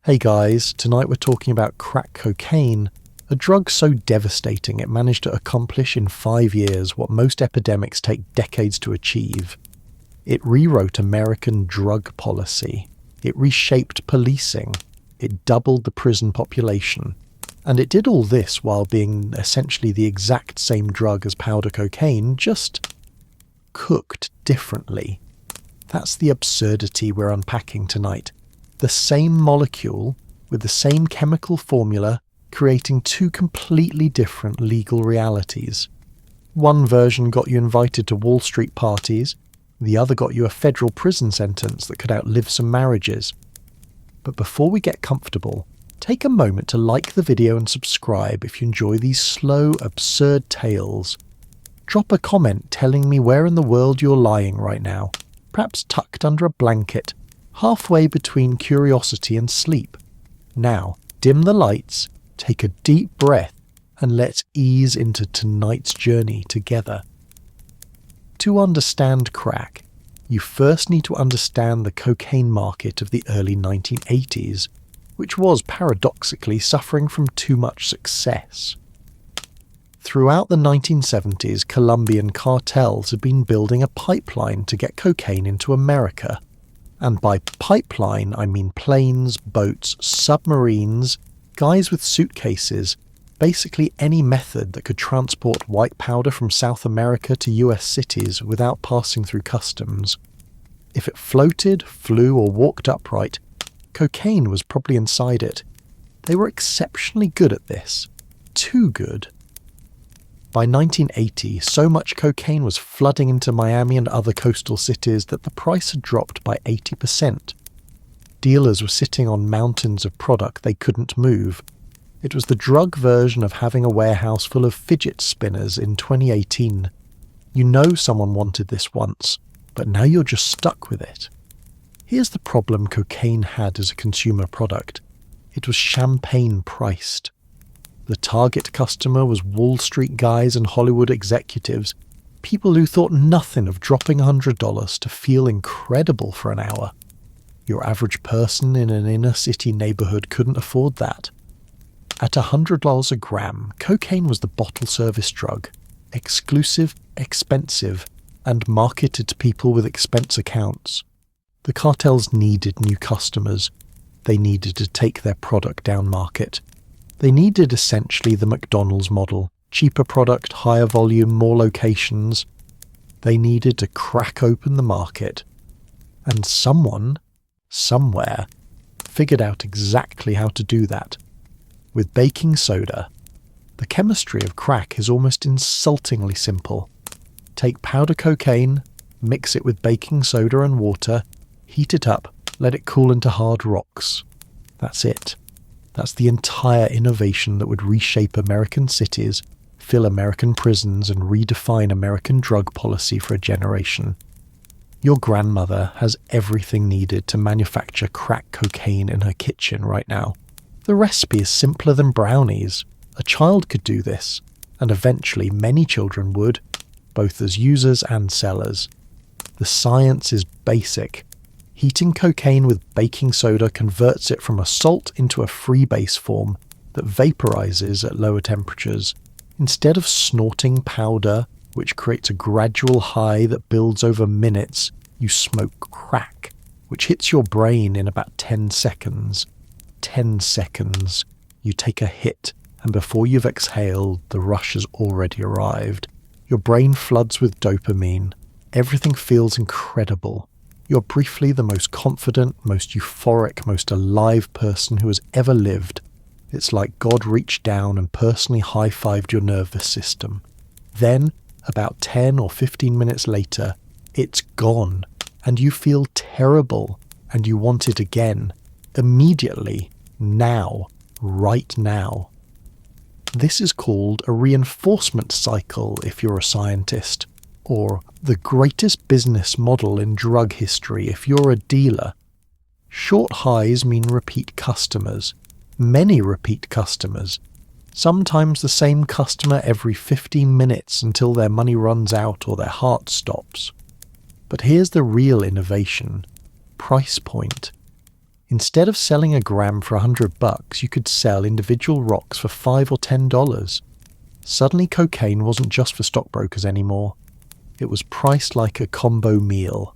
Hey guys, tonight we're talking about crack cocaine, a drug so devastating it managed to accomplish in 5 years what most epidemics take decades to achieve. It rewrote American drug policy. It reshaped policing. It doubled the prison population. And it did all this while being essentially the exact same drug as powder cocaine, just cooked differently. That's the absurdity we're unpacking tonight. The same molecule, with the same chemical formula, creating two completely different legal realities. One version got you invited to Wall Street parties, the other got you a federal prison sentence that could outlive some marriages. But before we get comfortable, take a moment to like the video and subscribe if you enjoy these slow, absurd tales. Drop a comment telling me where in the world you're lying right now, perhaps tucked under a blanket, halfway between curiosity and sleep. Now, dim the lights, take a deep breath, and let's ease into tonight's journey together. To understand crack, you first need to understand the cocaine market of the early 1980s, which was paradoxically suffering from too much success. Throughout the 1970s, Colombian cartels had been building a pipeline to get cocaine into America. And by pipeline, I mean planes, boats, submarines, guys with suitcases, basically any method that could transport white powder from South America to US cities without passing through customs. If it floated, flew, or walked upright, cocaine was probably inside it. They were exceptionally good at this. Too good. By 1980, so much cocaine was flooding into Miami and other coastal cities that the price had dropped by 80%. Dealers were sitting on mountains of product they couldn't move. It was the drug version of having a warehouse full of fidget spinners in 2018. You know someone wanted this once, but now you're just stuck with it. Here's the problem cocaine had as a consumer product. It was champagne priced. The target customer was Wall Street guys and Hollywood executives, people who thought nothing of dropping $100 to feel incredible for an hour. Your average person in an inner-city neighborhood couldn't afford that. At $100 a gram, cocaine was the bottle service drug, exclusive, expensive, and marketed to people with expense accounts. The cartels needed new customers. They needed to take their product down market. They needed essentially the McDonald's model, cheaper product, higher volume, more locations. They needed to crack open the market. And someone, somewhere, figured out exactly how to do that. With baking soda. The chemistry of crack is almost insultingly simple. Take powder cocaine, mix it with baking soda and water, heat it up, let it cool into hard rocks. That's it. That's the entire innovation that would reshape American cities, fill American prisons, and redefine American drug policy for a generation. Your grandmother has everything needed to manufacture crack cocaine in her kitchen right now. The recipe is simpler than brownies. A child could do this, and eventually many children would, both as users and sellers. The science is basic. Heating cocaine with baking soda converts it from a salt into a freebase form that vaporizes at lower temperatures. Instead of snorting powder, which creates a gradual high that builds over minutes, you smoke crack, which hits your brain in about 10 seconds. 10 seconds. You take a hit, and before you've exhaled, the rush has already arrived. Your brain floods with dopamine. Everything feels incredible. You're briefly the most confident, most euphoric, most alive person who has ever lived. It's like God reached down and personally high-fived your nervous system. Then, about 10 or 15 minutes later, it's gone, and you feel terrible, and you want it again. Immediately, now, right now. This is called a reinforcement cycle if you're a scientist, or the greatest business model in drug history if you're a dealer. Short highs mean repeat customers, many repeat customers, sometimes the same customer every 15 minutes until their money runs out or their heart stops. But here's the real innovation: price point. Instead of selling a gram for $100, you could sell individual rocks for $5 or $10. Suddenly cocaine wasn't just for stockbrokers anymore. It was priced like a combo meal.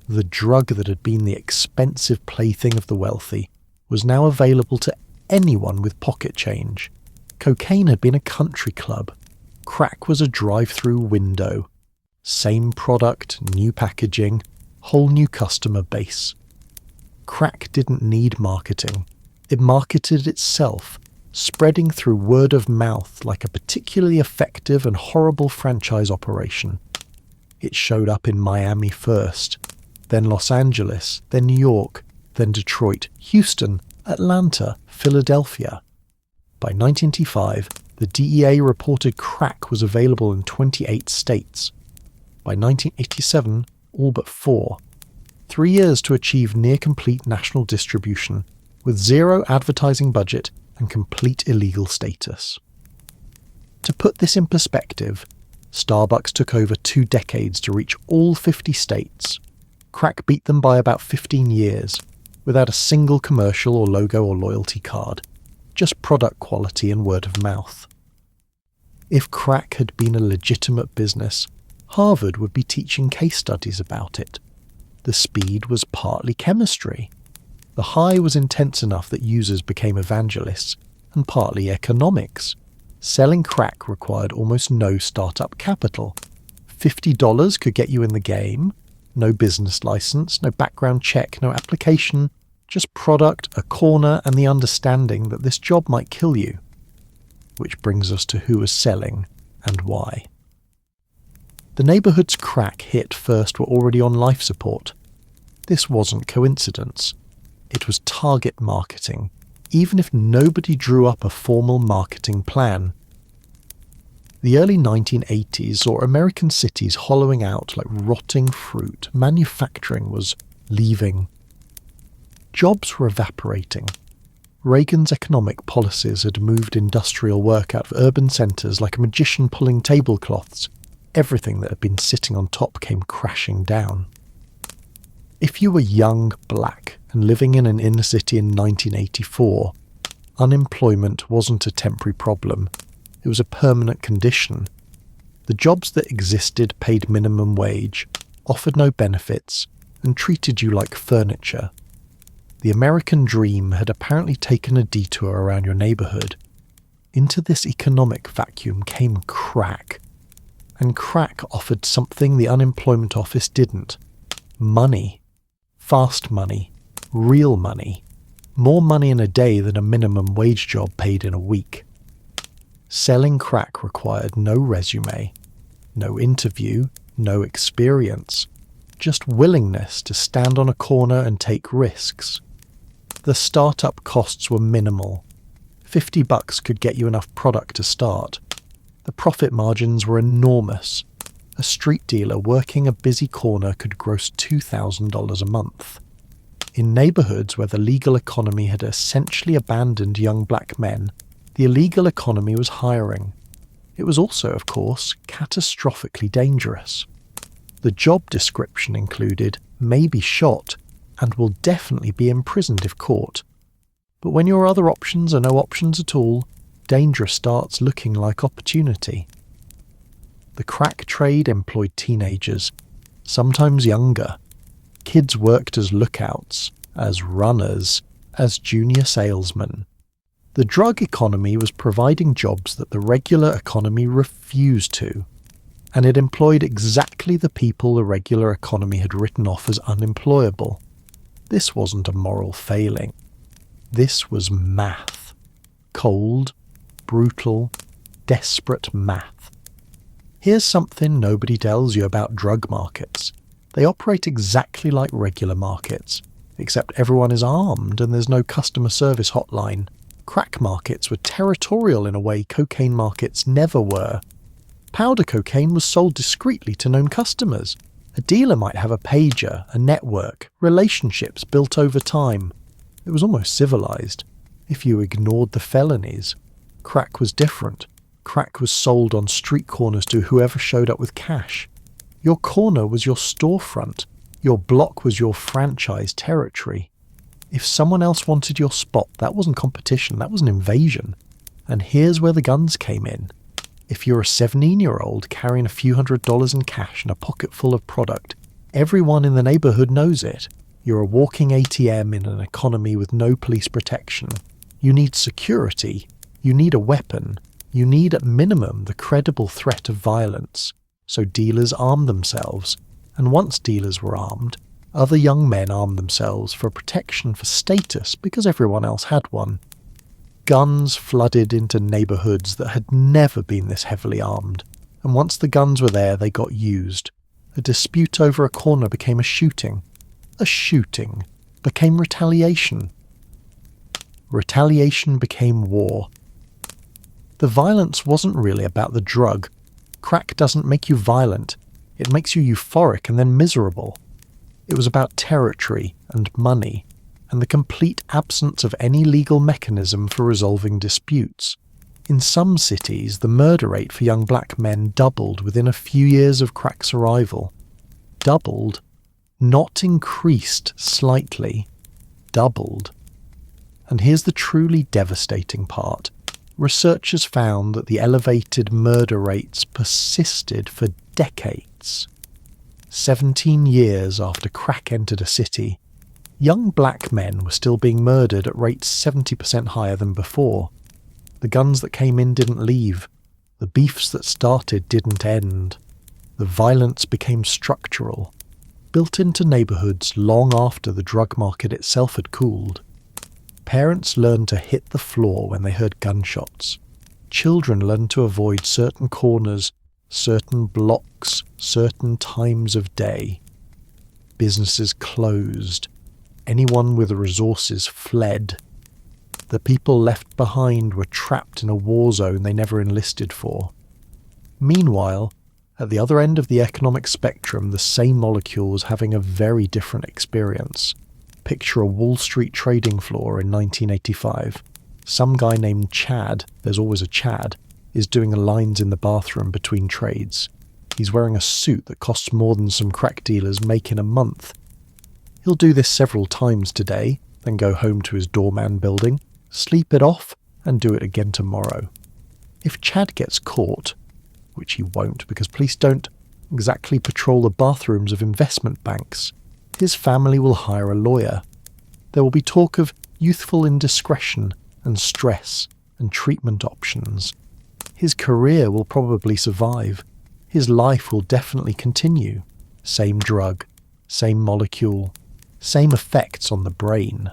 The drug that had been the expensive plaything of the wealthy was now available to anyone with pocket change. Cocaine had been a country club. Crack was a drive-through window. Same product, new packaging, whole new customer base. Crack didn't need marketing. It marketed itself, spreading through word of mouth like a particularly effective and horrible franchise operation. It showed up in Miami first, then Los Angeles, then New York, then Detroit, Houston, Atlanta, Philadelphia. By 1985, the DEA reported crack was available in 28 states. By 1987, all but 4. 3 years to achieve near-complete national distribution, with zero advertising budget and complete illegal status. To put this in perspective, Starbucks took over 2 decades to reach all 50 states. Crack beat them by about 15 years, without a single commercial or logo or loyalty card, just product quality and word of mouth. If crack had been a legitimate business, Harvard would be teaching case studies about it. The speed was partly chemistry. The high was intense enough that users became evangelists, and partly economics. Selling crack required almost no startup capital. $50 could get you in the game. No business license, no background check, no application, just product, a corner, and the understanding that this job might kill you. Which brings us to who was selling and why. The neighborhoods crack hit first were already on life support. This wasn't coincidence. It was target marketing, even if nobody drew up a formal marketing plan. The early 1980s saw American cities hollowing out like rotting fruit. Manufacturing was leaving. Jobs were evaporating. Reagan's economic policies had moved industrial work out of urban centres like a magician pulling tablecloths. Everything that had been sitting on top came crashing down. If you were young, black, and living in an inner city in 1984, unemployment wasn't a temporary problem. It was a permanent condition. The jobs that existed paid minimum wage, offered no benefits, and treated you like furniture. The American dream had apparently taken a detour around your neighbourhood. Into this economic vacuum came crack. And crack offered something the unemployment office didn't. Money. Fast money. Real money. More money in a day than a minimum wage job paid in a week. Selling crack required no resume, no interview, no experience, just willingness to stand on a corner and take risks. The startup costs were minimal. $50 could get you enough product to start. The profit margins were enormous. A street dealer working a busy corner could gross $2,000 a month. In neighborhoods where the legal economy had essentially abandoned young black men, the illegal economy was hiring. It was also, of course, catastrophically dangerous. The job description included, may be shot, and will definitely be imprisoned if caught. But when your other options are no options at all, danger starts looking like opportunity. The crack trade employed teenagers, sometimes younger. Kids worked as lookouts, as runners, as junior salesmen. The drug economy was providing jobs that the regular economy refused to, and it employed exactly the people the regular economy had written off as unemployable. This wasn't a moral failing. This was math. Cold, brutal, desperate math. Here's something nobody tells you about drug markets. They operate exactly like regular markets, except everyone is armed and there's no customer service hotline. Crack markets were territorial in a way cocaine markets never were. Powder cocaine was sold discreetly to known customers. A dealer might have a pager, a network, relationships built over time. It was almost civilized, if you ignored the felonies. Crack was different. Crack was sold on street corners to whoever showed up with cash. Your corner was your storefront. Your block was your franchise territory. If someone else wanted your spot, that wasn't competition, that was an invasion. And here's where the guns came in. If you're a 17-year-old carrying a few $100s in cash and a pocket full of product, everyone in the neighborhood knows it. You're a walking ATM in an economy with no police protection. You need security. You need a weapon. You need at minimum the credible threat of violence. So dealers armed themselves. And once dealers were armed, other young men armed themselves for protection, for status, because everyone else had one. Guns flooded into neighborhoods that had never been this heavily armed, and once the guns were there, they got used. A dispute over a corner became a shooting. A shooting became retaliation. Retaliation became war. The violence wasn't really about the drug. Crack doesn't make you violent. It makes you euphoric and then miserable. It was about territory and money, and the complete absence of any legal mechanism for resolving disputes. In some cities, the murder rate for young black men doubled within a few years of crack's arrival. Doubled, not increased slightly, doubled. And here's the truly devastating part. Researchers found that the elevated murder rates persisted for decades. 17 years after crack entered a city, young black men were still being murdered at rates 70% higher than before. The guns that came in didn't leave. The beefs that started didn't end. The violence became structural, built into neighborhoods long after the drug market itself had cooled. Parents learned to hit the floor when they heard gunshots. Children learned to avoid certain corners, certain blocks, certain times of day. Businesses closed. Anyone with resources fled. The people left behind were trapped in a war zone they never enlisted for. Meanwhile, at the other end of the economic spectrum, the same molecule was having a very different experience. Picture a Wall Street trading floor in 1985. Some guy named Chad, there's always a Chad, is doing lines in the bathroom between trades. He's wearing a suit that costs more than some crack dealers make in a month. He'll do this several times today, then go home to his doorman building, sleep it off, and do it again tomorrow. If Chad gets caught, which he won't because police don't exactly patrol the bathrooms of investment banks, his family will hire a lawyer. There will be talk of youthful indiscretion and stress and treatment options. His career will probably survive. His life will definitely continue. Same drug, same molecule, same effects on the brain.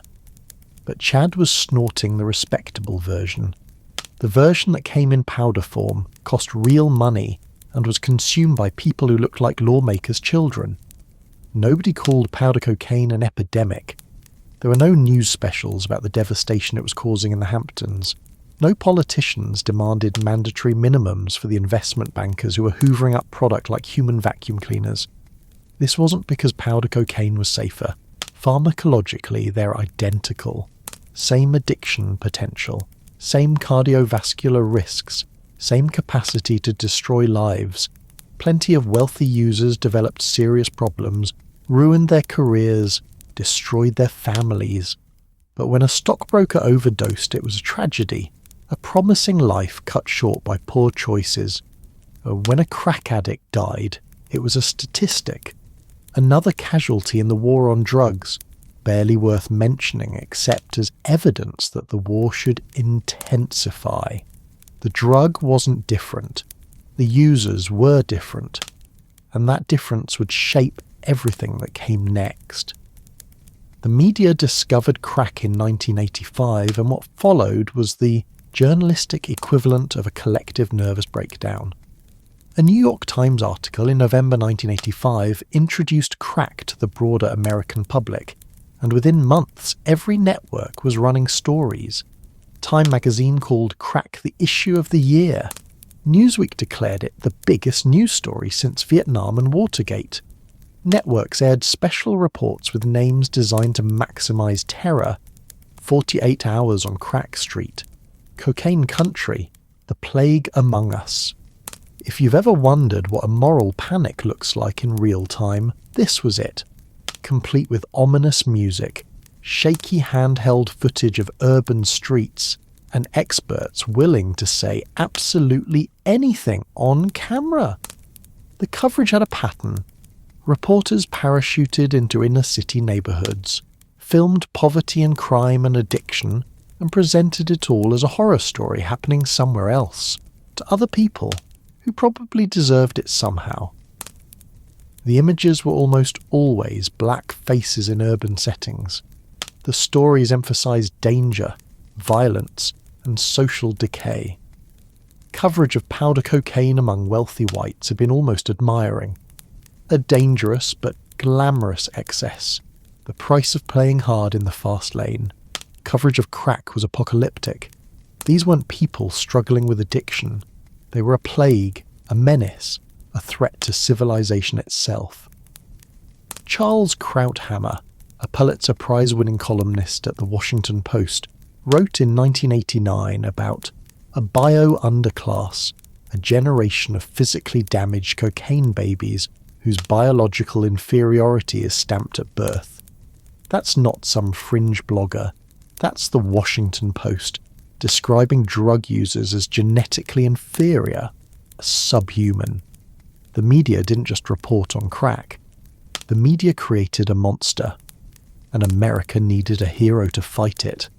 But Chad was snorting the respectable version. The version that came in powder form, cost real money, and was consumed by people who looked like lawmakers' children. Nobody called powder cocaine an epidemic. There were no news specials about the devastation it was causing in the Hamptons. No politicians demanded mandatory minimums for the investment bankers who were hoovering up product like human vacuum cleaners. This wasn't because powder cocaine was safer. Pharmacologically, they're identical. Same addiction potential, same cardiovascular risks, same capacity to destroy lives. Plenty of wealthy users developed serious problems, ruined their careers, destroyed their families. But when a stockbroker overdosed, it was a tragedy, a promising life cut short by poor choices. When a crack addict died, it was a statistic, another casualty in the war on drugs, barely worth mentioning except as evidence that the war should intensify. The drug wasn't different. The users were different, and that difference would shape everything that came next. The media discovered crack in 1985, and what followed was the journalistic equivalent of a collective nervous breakdown. A New York Times article in November 1985 introduced crack to the broader American public, and within months every network was running stories. Time magazine called crack the issue of the year. Newsweek declared it the biggest news story since Vietnam and Watergate. Networks aired special reports with names designed to maximize terror. 48 Hours on Crack Street, Cocaine Country, The Plague Among Us. If you've ever wondered what a moral panic looks like in real time, this was it. Complete with ominous music, shaky handheld footage of urban streets, and experts willing to say absolutely anything on camera. The coverage had a pattern. Reporters parachuted into inner-city neighbourhoods, filmed poverty and crime and addiction, and presented it all as a horror story happening somewhere else, to other people who probably deserved it somehow. The images were almost always black faces in urban settings. The stories emphasised danger, violence, and social decay. Coverage of powder cocaine among wealthy whites had been almost admiring. A dangerous but glamorous excess, the price of playing hard in the fast lane. Coverage of crack was apocalyptic. These weren't people struggling with addiction. They were a plague, a menace, a threat to civilization itself. Charles Krauthammer, a Pulitzer Prize-winning columnist at the Washington Post, wrote in 1989 about a bio-underclass, a generation of physically damaged cocaine babies whose biological inferiority is stamped at birth. That's not some fringe blogger. That's the Washington Post, describing drug users as genetically inferior, subhuman. The media didn't just report on crack. The media created a monster, and America needed a hero to fight it.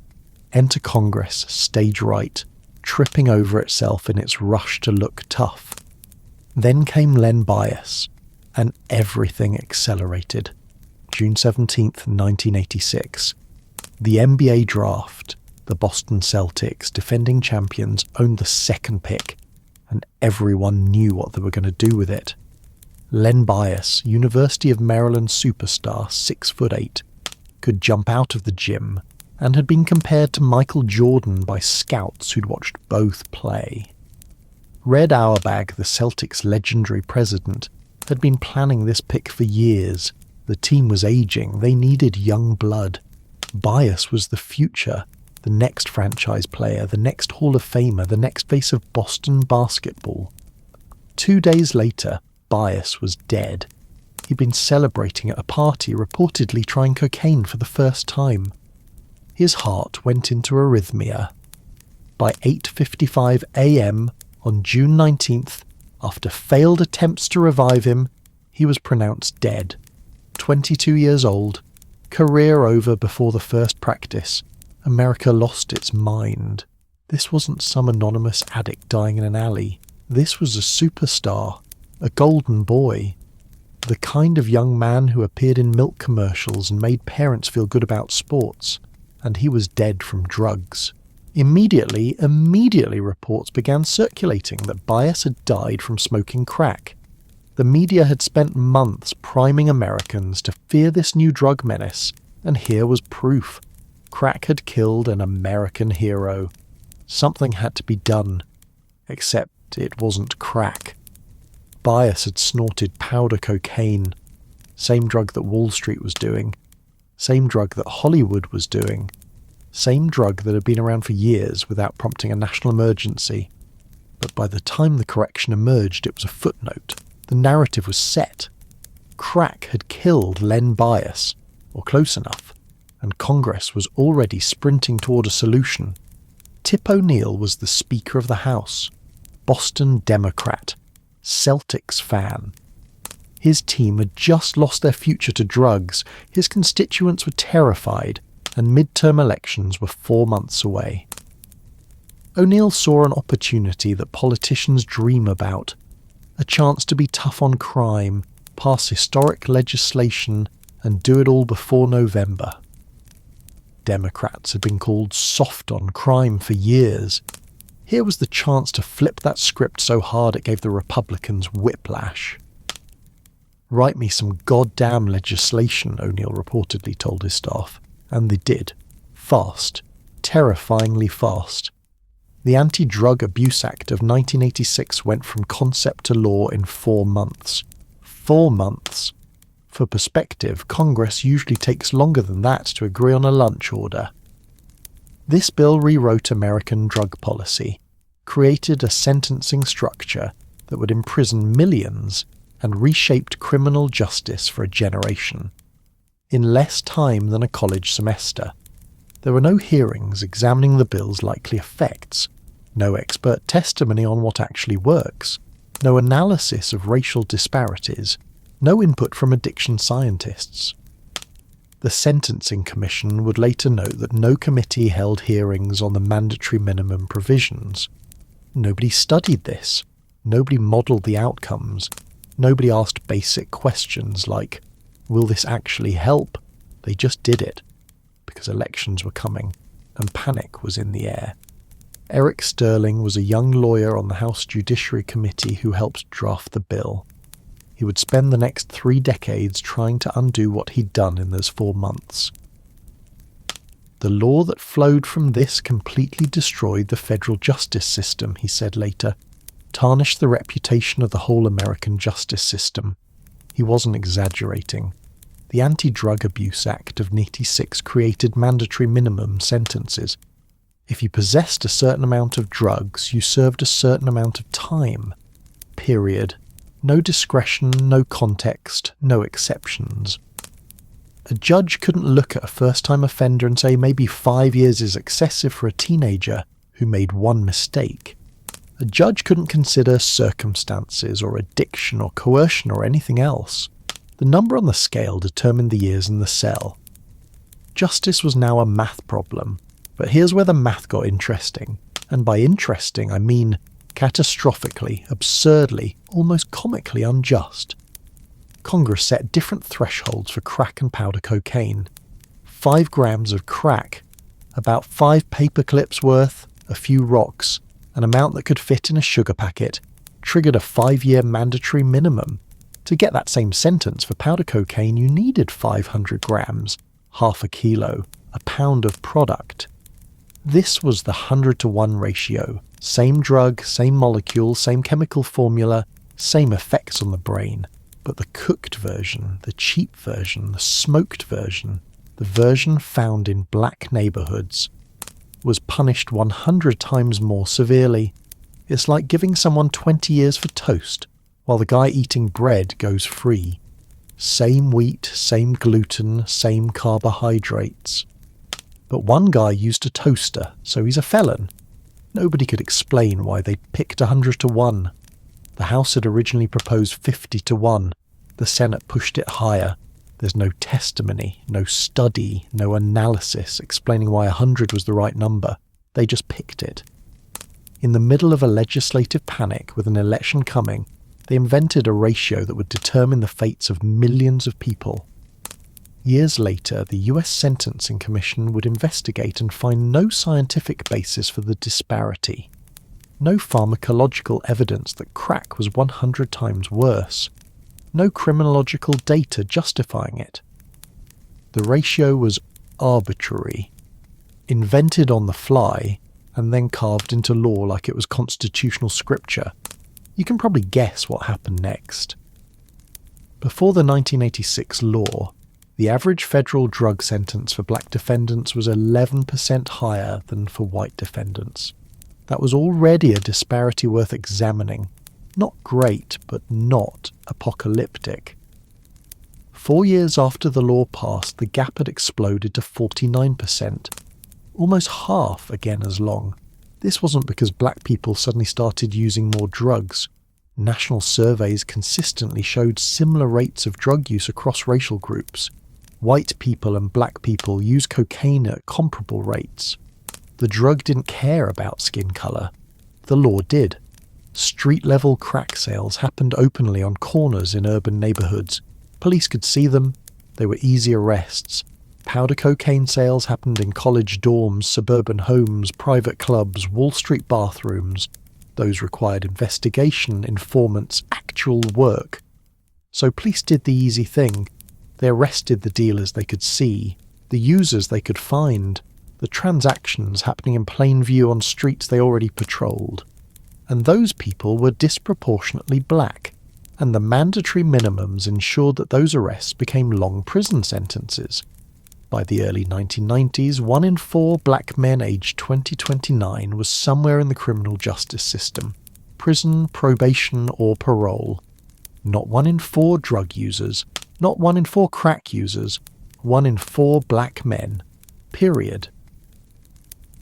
Enter Congress, stage right, tripping over itself in its rush to look tough. Then came Len Bias, and everything accelerated. June 17th, 1986. The NBA draft. The Boston Celtics, defending champions, owned the second pick, and everyone knew what they were going to do with it. Len Bias, University of Maryland superstar, 6'8", could jump out of the gym, and had been compared to Michael Jordan by scouts who'd watched both play. Red Auerbach, the Celtics' legendary president, had been planning this pick for years. The team was aging, they needed young blood. Bias was the future, the next franchise player, the next Hall of Famer, the next face of Boston basketball. 2 days later, Bias was dead. He'd been celebrating at a party, reportedly trying cocaine for the first time. His heart went into arrhythmia. By 8:55 a.m. on June 19th, after failed attempts to revive him, he was pronounced dead. 22 years old, career over before the first practice. America lost its mind. This wasn't some anonymous addict dying in an alley. This was a superstar, a golden boy, the kind of young man who appeared in milk commercials and made parents feel good about sports, and he was dead from drugs. Immediately reports began circulating that Bias had died from smoking crack. The media had spent months priming Americans to fear this new drug menace, and here was proof. Crack had killed an American hero. Something had to be done, except it wasn't crack. Bias had snorted powder cocaine, same drug that Wall Street was doing, same drug that Hollywood was doing, same drug that had been around for years without prompting a national emergency. But by the time the correction emerged, it was a footnote. The narrative was set. Crack had killed Len Bias, or close enough, and Congress was already sprinting toward a solution. Tip O'Neill was the Speaker of the House, Boston Democrat, Celtics fan. His team had just lost their future to drugs, his constituents were terrified, and midterm elections were 4 months away. O'Neill saw an opportunity that politicians dream about, a chance to be tough on crime, pass historic legislation, and do it all before November. Democrats had been called soft on crime for years. Here was the chance to flip that script so hard it gave the Republicans whiplash. "Write me some goddamn legislation," O'Neill reportedly told his staff. And they did. Fast. Terrifyingly fast. The Anti-Drug Abuse Act of 1986 went from concept to law in 4 months. 4 months. For perspective, Congress usually takes longer than that to agree on a lunch order. This bill rewrote American drug policy, created a sentencing structure that would imprison millions, and reshaped criminal justice for a generation. in less time than a college semester. There were no hearings examining the bill's likely effects, no expert testimony on what actually works, no analysis of racial disparities, no input from addiction scientists. The Sentencing Commission would later note that no committee held hearings on the mandatory minimum provisions. Nobody studied this. Nobody modelled the outcomes. Nobody asked basic questions like, will this actually help? They just did it, because elections were coming, and panic was in the air. Eric Sterling was a young lawyer on the House Judiciary Committee who helped draft the bill. He would spend the next 3 decades trying to undo what he'd done in those 4 months. The law that flowed from this completely destroyed the federal justice system, he said later, tarnished the reputation of the whole American justice system. He wasn't exaggerating. The Anti-Drug Abuse Act of 1986 created mandatory minimum sentences. If you possessed a certain amount of drugs, you served a certain amount of time. Period. No discretion, no context, no exceptions. A judge couldn't look at a first-time offender and say maybe 5 years is excessive for a teenager who made one mistake. A judge couldn't consider circumstances or addiction or coercion or anything else. The number on the scale determined the years in the cell. Justice was now a math problem, but here's where the math got interesting. And by interesting, I mean catastrophically, absurdly, almost comically unjust. Congress set different thresholds for crack and powder cocaine. 5 grams of crack, about 5 paper clips worth, a few rocks, an amount that could fit in a sugar packet, triggered a 5-year mandatory minimum. To get that same sentence for powder cocaine, you needed 500 grams, half a kilo, a pound of product. This was the 100-to-1 ratio. Same drug, same molecule, same chemical formula, same effects on the brain. But the cooked version, the cheap version, the smoked version, the version found in black neighbourhoods, was punished 100 times more severely. It's like giving someone 20 years for toast, while the guy eating bread goes free. Same wheat, same gluten, same carbohydrates. But one guy used a toaster, so he's a felon. Nobody could explain why they picked 100-to-1. The House had originally proposed 50-to-1. The Senate pushed it higher. There's no testimony, no study, no analysis explaining why 100 was the right number. They just picked it. In the middle of a legislative panic with an election coming, they invented a ratio that would determine the fates of millions of people. Years later, the US Sentencing Commission would investigate and find no scientific basis for the disparity. No pharmacological evidence that crack was 100 times worse. No criminological data justifying it. The ratio was arbitrary, invented on the fly, and then carved into law like it was constitutional scripture. You can probably guess what happened next. Before the 1986 law, the average federal drug sentence for black defendants was 11% higher than for white defendants. That was already a disparity worth examining. Not great, but not apocalyptic. 4 years after the law passed, the gap had exploded to 49%. Almost half again as long. This wasn't because black people suddenly started using more drugs. National surveys consistently showed similar rates of drug use across racial groups. White people and black people use cocaine at comparable rates. The drug didn't care about skin colour. The law did. Street-level crack sales happened openly on corners in urban neighbourhoods. Police could see them. They were easy arrests. Powder cocaine sales happened in college dorms, suburban homes, private clubs, Wall Street bathrooms. Those required investigation, informants, actual work. So police did the easy thing. They arrested the dealers they could see, the users they could find, the transactions happening in plain view on streets they already patrolled. And those people were disproportionately black, and the mandatory minimums ensured that those arrests became long prison sentences. By the early 1990s, 1 in 4 black men aged 20 to 29 was somewhere in the criminal justice system. Prison, probation, or parole. Not 1 in 4 drug users. Not 1 in 4 crack users. 1 in 4 black men, period.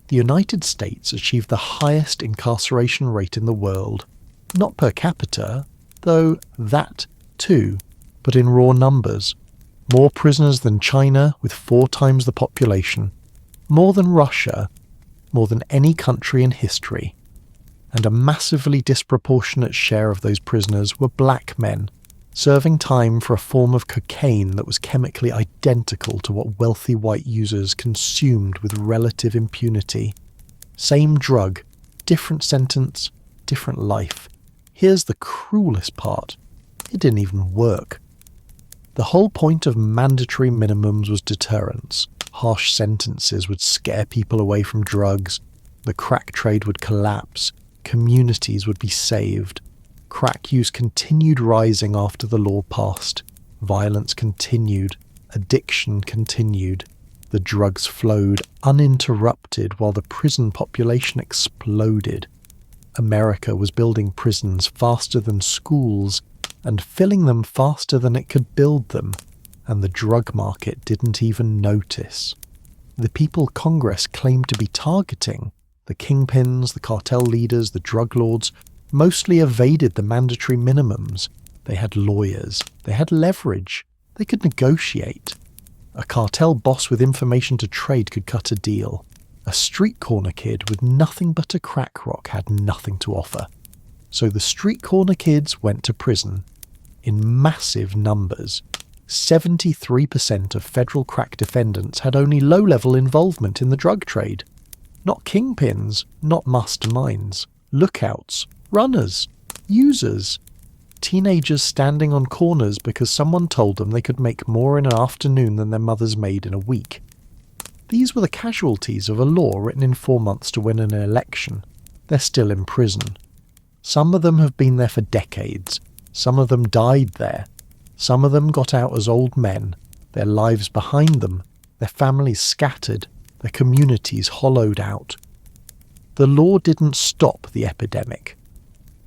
The United States achieved the highest incarceration rate in the world, not per capita, though that too, but in raw numbers. More prisoners than China, with 4 times the population, more than Russia, more than any country in history. And a massively disproportionate share of those prisoners were black men, serving time for a form of cocaine that was chemically identical to what wealthy white users consumed with relative impunity. Same drug, different sentence, different life. Here's the cruelest part. It didn't even work. The whole point of mandatory minimums was deterrence. Harsh sentences would scare people away from drugs. The crack trade would collapse. Communities would be saved. Crack use continued rising after the law passed. Violence continued. Addiction continued. The drugs flowed uninterrupted while the prison population exploded. America was building prisons faster than schools and filling them faster than it could build them, and the drug market didn't even notice. The people Congress claimed to be targeting, the kingpins, the cartel leaders, the drug lords, mostly evaded the mandatory minimums. They had lawyers, they had leverage, they could negotiate. A cartel boss with information to trade could cut a deal. A street corner kid with nothing but a crack rock had nothing to offer. So the street corner kids went to prison. In massive numbers. 73% of federal crack defendants had only low-level involvement in the drug trade. Not kingpins, not masterminds, lookouts, runners, users. Teenagers standing on corners because someone told them they could make more in an afternoon than their mothers made in a week. These were the casualties of a law written in 4 months to win an election. They're still in prison. Some of them have been there for decades. Some of them died there. Some of them got out as old men, their lives behind them, their families scattered, their communities hollowed out. The law didn't stop the epidemic.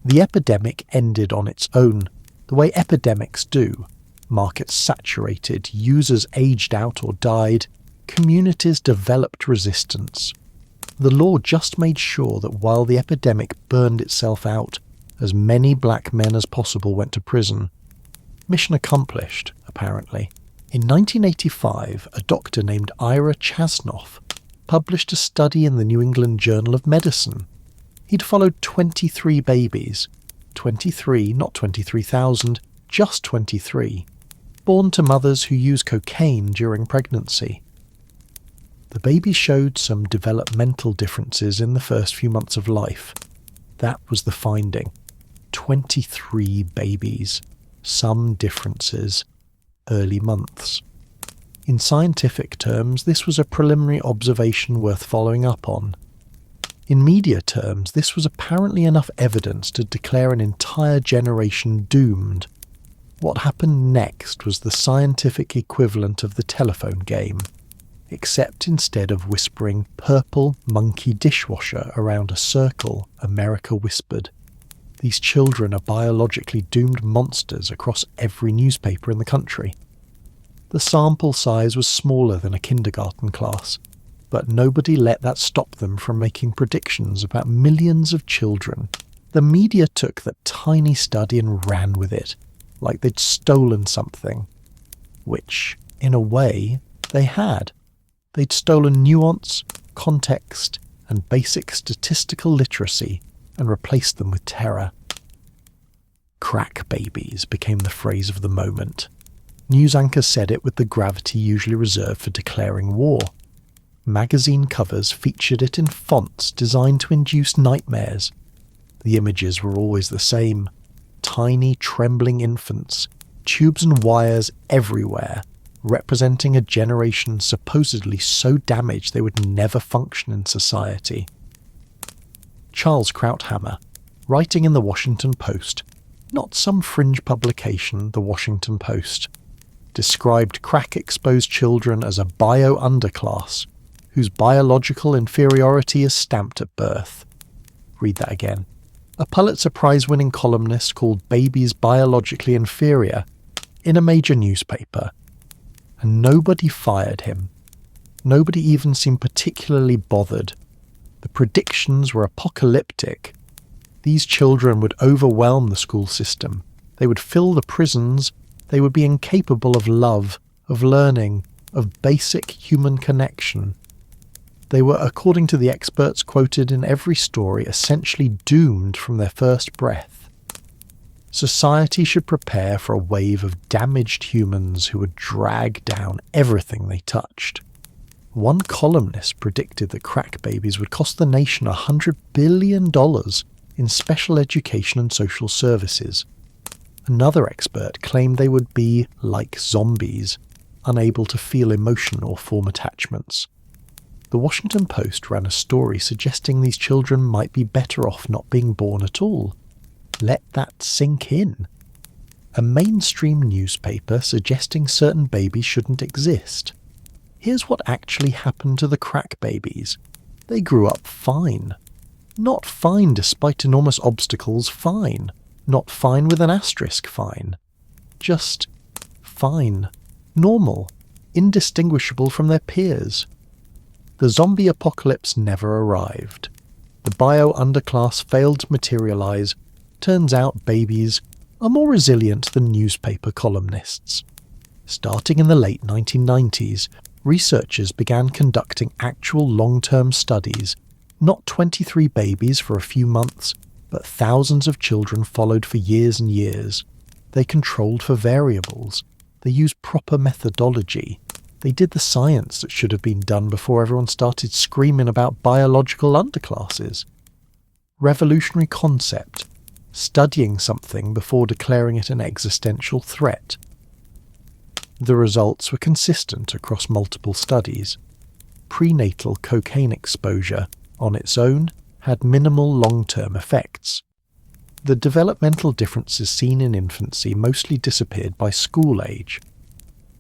The epidemic ended on its own, the way epidemics do. Markets saturated, users aged out or died, communities developed resistance. The law just made sure that while the epidemic burned itself out, as many black men as possible went to prison. Mission accomplished, apparently. In 1985, a doctor named Ira Chasnoff published a study in the New England Journal of Medicine. He'd followed 23 babies. 23, not 23,000, just 23. Born to mothers who use cocaine during pregnancy. The babies showed some developmental differences in the first few months of life. That was the finding. 23 babies. Some differences. Early months. In scientific terms, this was a preliminary observation worth following up on. In media terms, this was apparently enough evidence to declare an entire generation doomed. What happened next was the scientific equivalent of the telephone game, except instead of whispering "purple monkey dishwasher" around a circle, America whispered, "These children are biologically doomed monsters" across every newspaper in the country. The sample size was smaller than a kindergarten class, but nobody let that stop them from making predictions about millions of children. The media took that tiny study and ran with it, like they'd stolen something. Which, in a way, they had. They'd stolen nuance, context, and basic statistical literacy and replaced them with terror. Crack babies became the phrase of the moment. News anchors said it with the gravity usually reserved for declaring war. Magazine covers featured it in fonts designed to induce nightmares. The images were always the same. Tiny, trembling infants, tubes and wires everywhere, representing a generation supposedly so damaged they would never function in society. Charles Krauthammer, writing in the Washington Post, not some fringe publication, the Washington Post, described crack-exposed children as a bio-underclass, whose biological inferiority is stamped at birth. Read that again. A Pulitzer Prize-winning columnist called babies biologically inferior in a major newspaper. and nobody fired him. Nobody even seemed particularly bothered. The predictions were apocalyptic. These children would overwhelm the school system. They would fill the prisons. They would be incapable of love, of learning, of basic human connection. They were, according to the experts quoted in every story, essentially doomed from their first breath. Society should prepare for a wave of damaged humans who would drag down everything they touched. One columnist predicted that crack babies would cost the nation $100 billion in special education and social services. Another expert claimed they would be like zombies, unable to feel emotion or form attachments. The Washington Post ran a story suggesting these children might be better off not being born at all. Let that sink in. A mainstream newspaper suggesting certain babies shouldn't exist. Here's what actually happened to the crack babies. They grew up fine. Not fine despite enormous obstacles, fine. Not fine with an asterisk, fine. Just fine. Normal. Indistinguishable from their peers. The zombie apocalypse never arrived. The bio-underclass failed to materialize. Turns out babies are more resilient than newspaper columnists. Starting in the late 1990s, researchers began conducting actual long-term studies, not 23 babies for a few months, but thousands of children followed for years and years. They controlled for variables. They used proper methodology. They did the science that should have been done before everyone started screaming about biological underclasses. Revolutionary concept. Studying something before declaring it an existential threat. The results were consistent across multiple studies. Prenatal cocaine exposure, on its own, had minimal long-term effects. The developmental differences seen in infancy mostly disappeared by school age.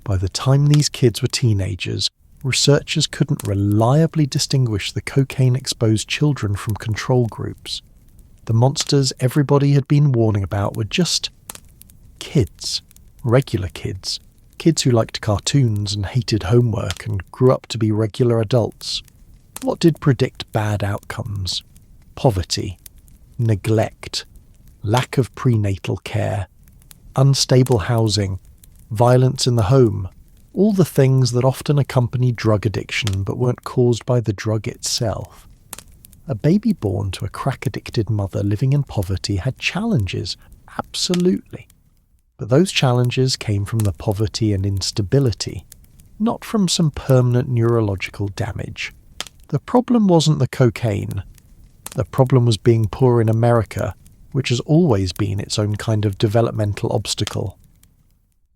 By the time these kids were teenagers, researchers couldn't reliably distinguish the cocaine-exposed children from control groups. The monsters everybody had been warning about were just kids, regular kids, kids who liked cartoons and hated homework and grew up to be regular adults. What did predict bad outcomes? Poverty, neglect, lack of prenatal care, unstable housing, violence in the home, all the things that often accompany drug addiction but weren't caused by the drug itself. A baby born to a crack-addicted mother living in poverty had challenges, absolutely. But those challenges came from the poverty and instability, not from some permanent neurological damage. The problem wasn't the cocaine. The problem was being poor in America, which has always been its own kind of developmental obstacle.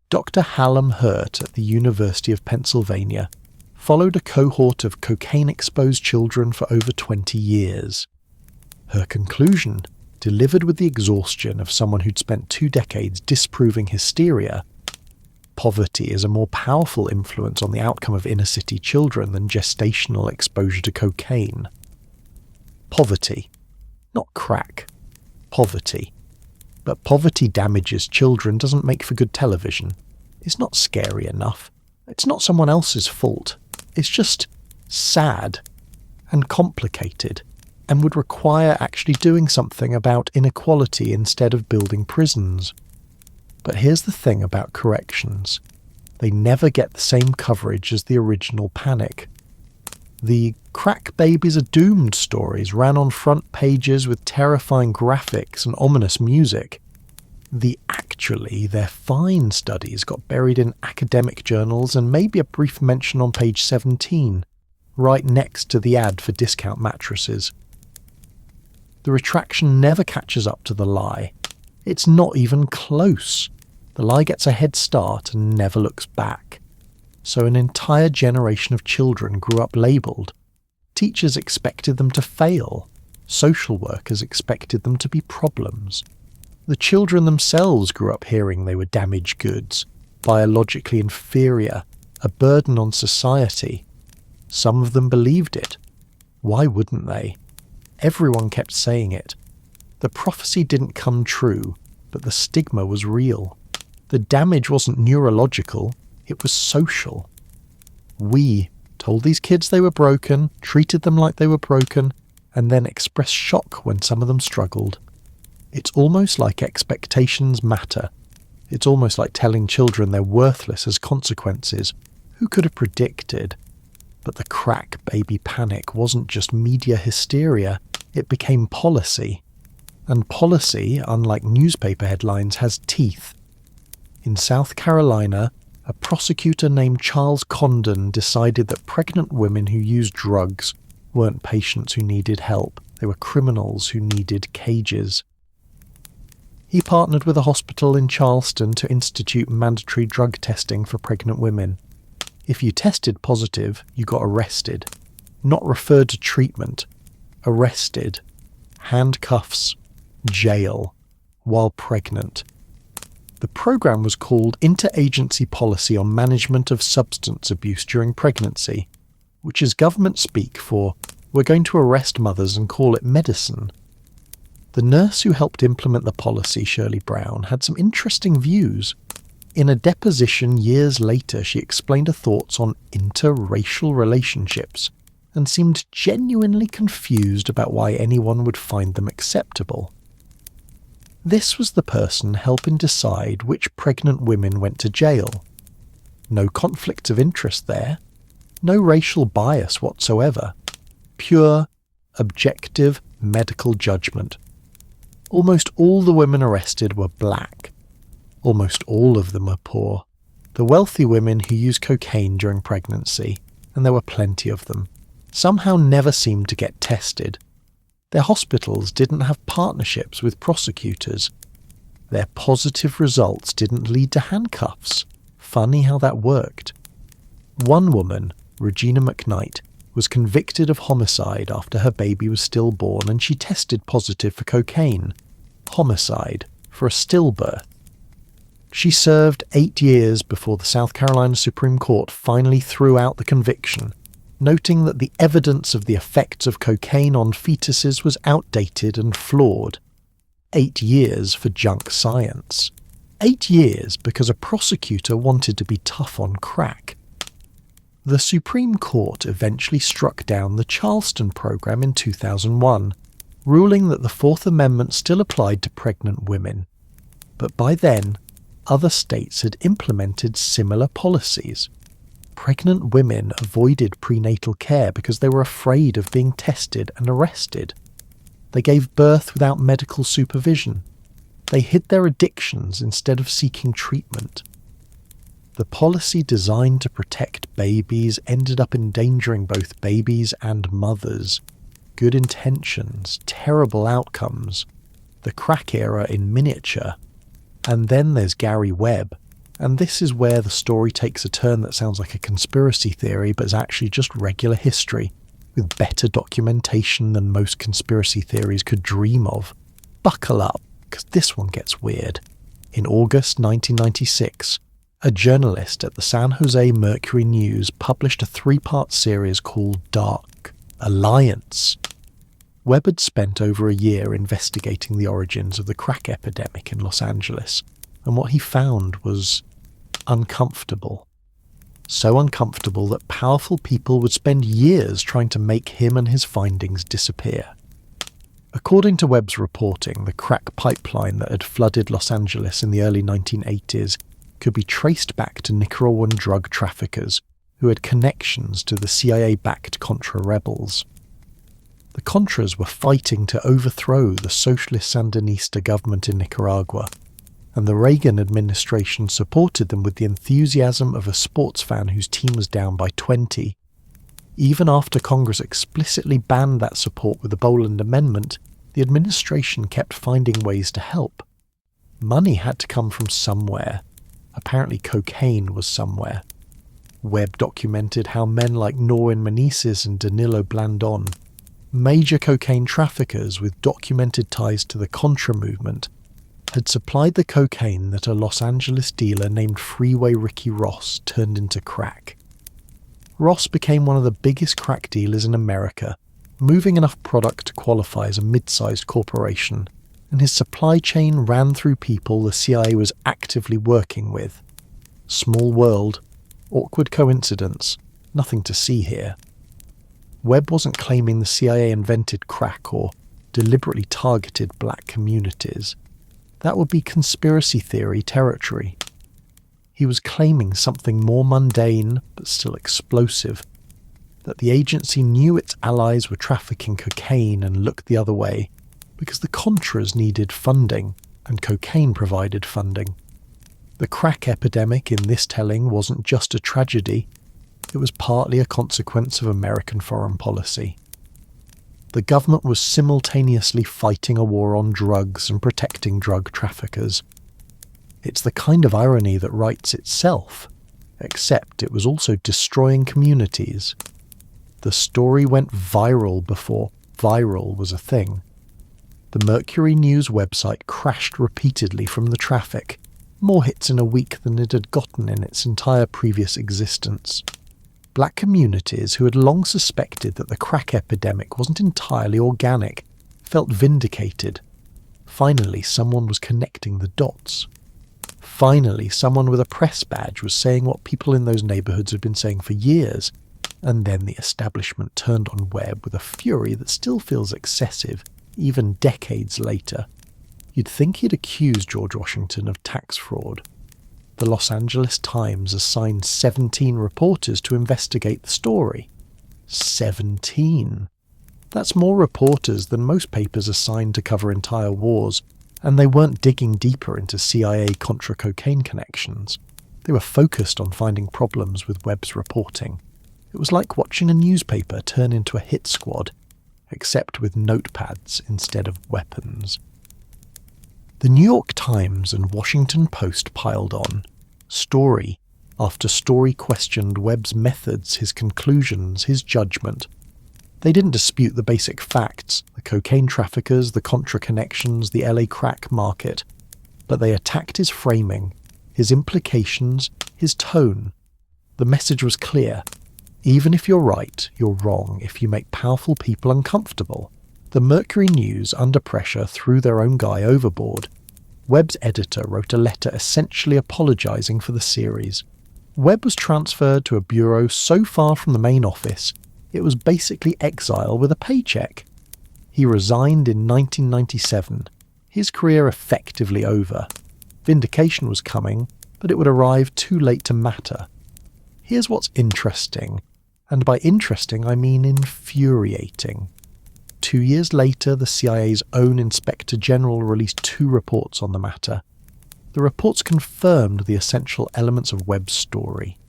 Dr. Hallam Hurt at the University of Pennsylvania followed a cohort of cocaine-exposed children for over 20 years. Her conclusion, delivered with the exhaustion of someone who'd spent 2 decades disproving hysteria: poverty is a more powerful influence on the outcome of inner-city children than gestational exposure to cocaine. Poverty. Not crack. Poverty. But poverty damages children doesn't make for good television. It's not scary enough. It's not someone else's fault. It's just sad and complicated and would require actually doing something about inequality instead of building prisons. But here's the thing about corrections. They never get the same coverage as the original panic. The crack babies are doomed stories ran on front pages with terrifying graphics and ominous music. The actually they're fine studies got buried in academic journals and maybe a brief mention on page 17, right next to the ad for discount mattresses. The retraction never catches up to the lie. It's not even close. The lie gets a head start and never looks back. So an entire generation of children grew up labelled. Teachers expected them to fail. Social workers expected them to be problems. The children themselves grew up hearing they were damaged goods, biologically inferior, a burden on society. Some of them believed it. Why wouldn't they? Everyone kept saying it. The prophecy didn't come true, but the stigma was real. The damage wasn't neurological, It was social. We told these kids they were broken, treated them like they were broken, and then expressed shock when some of them struggled. It's almost like expectations matter. It's almost like telling children they're worthless as consequences. Who could have predicted? But the crack baby panic wasn't just media hysteria, it became policy. And policy, unlike newspaper headlines, has teeth. In South Carolina, a prosecutor named Charles Condon decided that pregnant women who used drugs weren't patients who needed help, they were criminals who needed cages. He partnered with a hospital in Charleston to institute mandatory drug testing for pregnant women. If you tested positive, you got arrested. Not referred to treatment. Arrested. Handcuffs. Jail. While pregnant. The program was called Interagency Policy on Management of Substance Abuse During Pregnancy, which is government speak for, we're going to arrest mothers and call it medicine. The nurse who helped implement the policy, Shirley Brown, had some interesting views. In a deposition years later, she explained her thoughts on interracial relationships and seemed genuinely confused about why anyone would find them acceptable. This was the person helping decide which pregnant women went to jail. No conflict of interest there. No racial bias whatsoever. Pure, objective medical judgment. Almost all the women arrested were black. Almost all of them were poor. The wealthy women who used cocaine during pregnancy, and there were plenty of them, somehow never seemed to get tested. Their hospitals didn't have partnerships with prosecutors. Their positive results didn't lead to handcuffs. Funny how that worked. One woman, Regina McKnight, was convicted of homicide after her baby was stillborn and she tested positive for cocaine. Homicide for a stillbirth. She served 8 years before the South Carolina Supreme Court finally threw out the conviction, noting that the evidence of the effects of cocaine on fetuses was outdated and flawed. 8 years for junk science. 8 years because a prosecutor wanted to be tough on crack. The Supreme Court eventually struck down the Charleston program in 2001, ruling that the Fourth Amendment still applied to pregnant women. But by then, other states had implemented similar policies. Pregnant women avoided prenatal care because they were afraid of being tested and arrested. They gave birth without medical supervision. They hid their addictions instead of seeking treatment. The policy designed to protect babies ended up endangering both babies and mothers. Good intentions, terrible outcomes. The crack era in miniature. And then there's Gary Webb. And this is where the story takes a turn that sounds like a conspiracy theory, but is actually just regular history, with better documentation than most conspiracy theories could dream of. Buckle up, because this one gets weird. In August 1996, a journalist at the San Jose Mercury News published a 3-part series called Dark Alliance. Webb had spent over a year investigating the origins of the crack epidemic in Los Angeles, and what he found was uncomfortable. So uncomfortable that powerful people would spend years trying to make him and his findings disappear. According to Webb's reporting, the crack pipeline that had flooded Los Angeles in the early 1980s could be traced back to Nicaraguan drug traffickers who had connections to the CIA-backed Contra rebels. The Contras were fighting to overthrow the socialist Sandinista government in Nicaragua, and the Reagan administration supported them with the enthusiasm of a sports fan whose team was down by 20. Even after Congress explicitly banned that support with the Boland Amendment, the administration kept finding ways to help. Money had to come from somewhere. Apparently cocaine was somewhere. Webb documented how men like Norwin Meneses and Danilo Blandon, major cocaine traffickers with documented ties to the Contra movement, had supplied the cocaine that a Los Angeles dealer named Freeway Ricky Ross turned into crack. Ross became one of the biggest crack dealers in America, moving enough product to qualify as a mid-sized corporation, and his supply chain ran through people the CIA was actively working with. Small world, Awkward coincidence, nothing to see here. Webb wasn't claiming the CIA invented crack or deliberately targeted black communities. That would be conspiracy theory territory. He was claiming something more mundane, but still explosive, that the agency knew its allies were trafficking cocaine and looked the other way, because the Contras needed funding, and cocaine provided funding. The crack epidemic in this telling wasn't just a tragedy, it was partly a consequence of American foreign policy. The government was simultaneously fighting a war on drugs and protecting drug traffickers. It's the kind of irony that writes itself, except it was also destroying communities. The story went viral before viral was a thing. The Mercury News website crashed repeatedly from the traffic, more hits in a week than it had gotten in its entire previous existence. Black communities who had long suspected that the crack epidemic wasn't entirely organic felt vindicated. Finally, someone was connecting the dots. Finally, someone with a press badge was saying what people in those neighbourhoods had been saying for years, and then the establishment turned on Webb with a fury that still feels excessive, even decades later. You'd think he'd accuse George Washington of tax fraud. The Los Angeles Times assigned 17 reporters to investigate the story. 17. That's more reporters than most papers assigned to cover entire wars, and they weren't digging deeper into CIA Contra cocaine connections. They were focused on finding problems with Webb's reporting. It was like watching a newspaper turn into a hit squad, except with notepads instead of weapons. The New York Times and Washington Post piled on. Story after story questioned Webb's methods, his conclusions, his judgment. They didn't dispute the basic facts, the cocaine traffickers, the Contra connections, the LA crack market, but they attacked his framing, his implications, his tone. The message was clear. Even if you're right, you're wrong if you make powerful people uncomfortable. The Mercury News, under pressure, threw their own guy overboard. Webb's editor wrote a letter essentially apologising for the series. Webb was transferred to a bureau so far from the main office, it was basically exile with a paycheck. He resigned in 1997, his career effectively over. Vindication was coming, but it would arrive too late to matter. Here's what's interesting, and by interesting I mean infuriating. 2 years later, the CIA's own Inspector General released 2 reports on the matter. The reports confirmed the essential elements of Webb's story.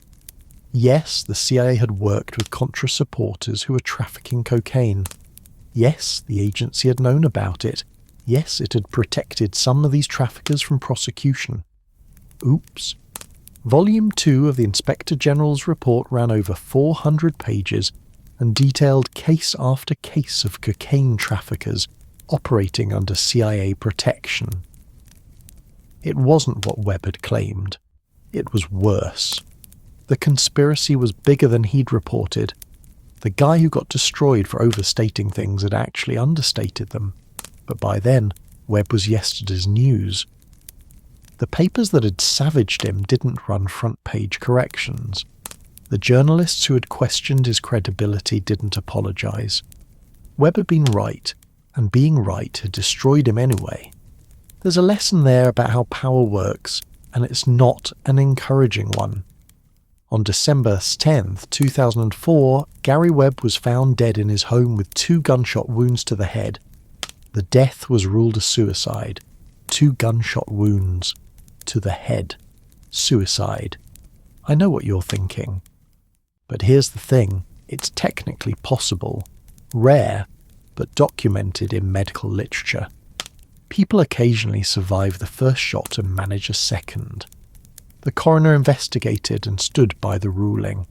Yes, the CIA had worked with Contra supporters who were trafficking cocaine. Yes, the agency had known about it. Yes, it had protected some of these traffickers from prosecution. Oops. Volume 2 of the Inspector General's report ran over 400 pages and detailed case after case of cocaine traffickers operating under CIA protection. It wasn't what Webb had claimed. It was worse. The conspiracy was bigger than he'd reported. The guy who got destroyed for overstating things had actually understated them. But by then, Webb was yesterday's news. The papers that had savaged him didn't run front-page corrections. The journalists who had questioned his credibility didn't apologise. Webb had been right, and being right had destroyed him anyway. There's a lesson there about how power works, and it's not an encouraging one. On December 10th, 2004, Gary Webb was found dead in his home with 2 gunshot wounds to the head. The death was ruled a suicide. 2 gunshot wounds to the head. Suicide. I know what you're thinking. But here's the thing, it's technically possible, rare, but documented in medical literature. People occasionally survive the first shot and manage a second. The coroner investigated and stood by the ruling.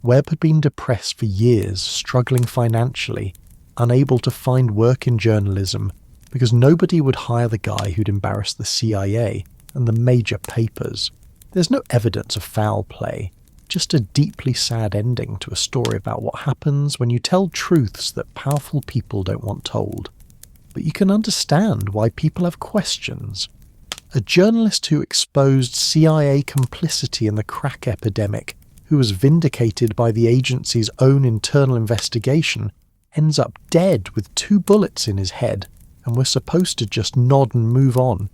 Webb had been depressed for years, struggling financially, unable to find work in journalism because nobody would hire the guy who'd embarrassed the CIA and the major papers. There's no evidence of foul play. Just a deeply sad ending to a story about what happens when you tell truths that powerful people don't want told. But you can understand why people have questions. A journalist who exposed CIA complicity in the crack epidemic, who was vindicated by the agency's own internal investigation, ends up dead with 2 bullets in his head, and we're supposed to just nod and move on.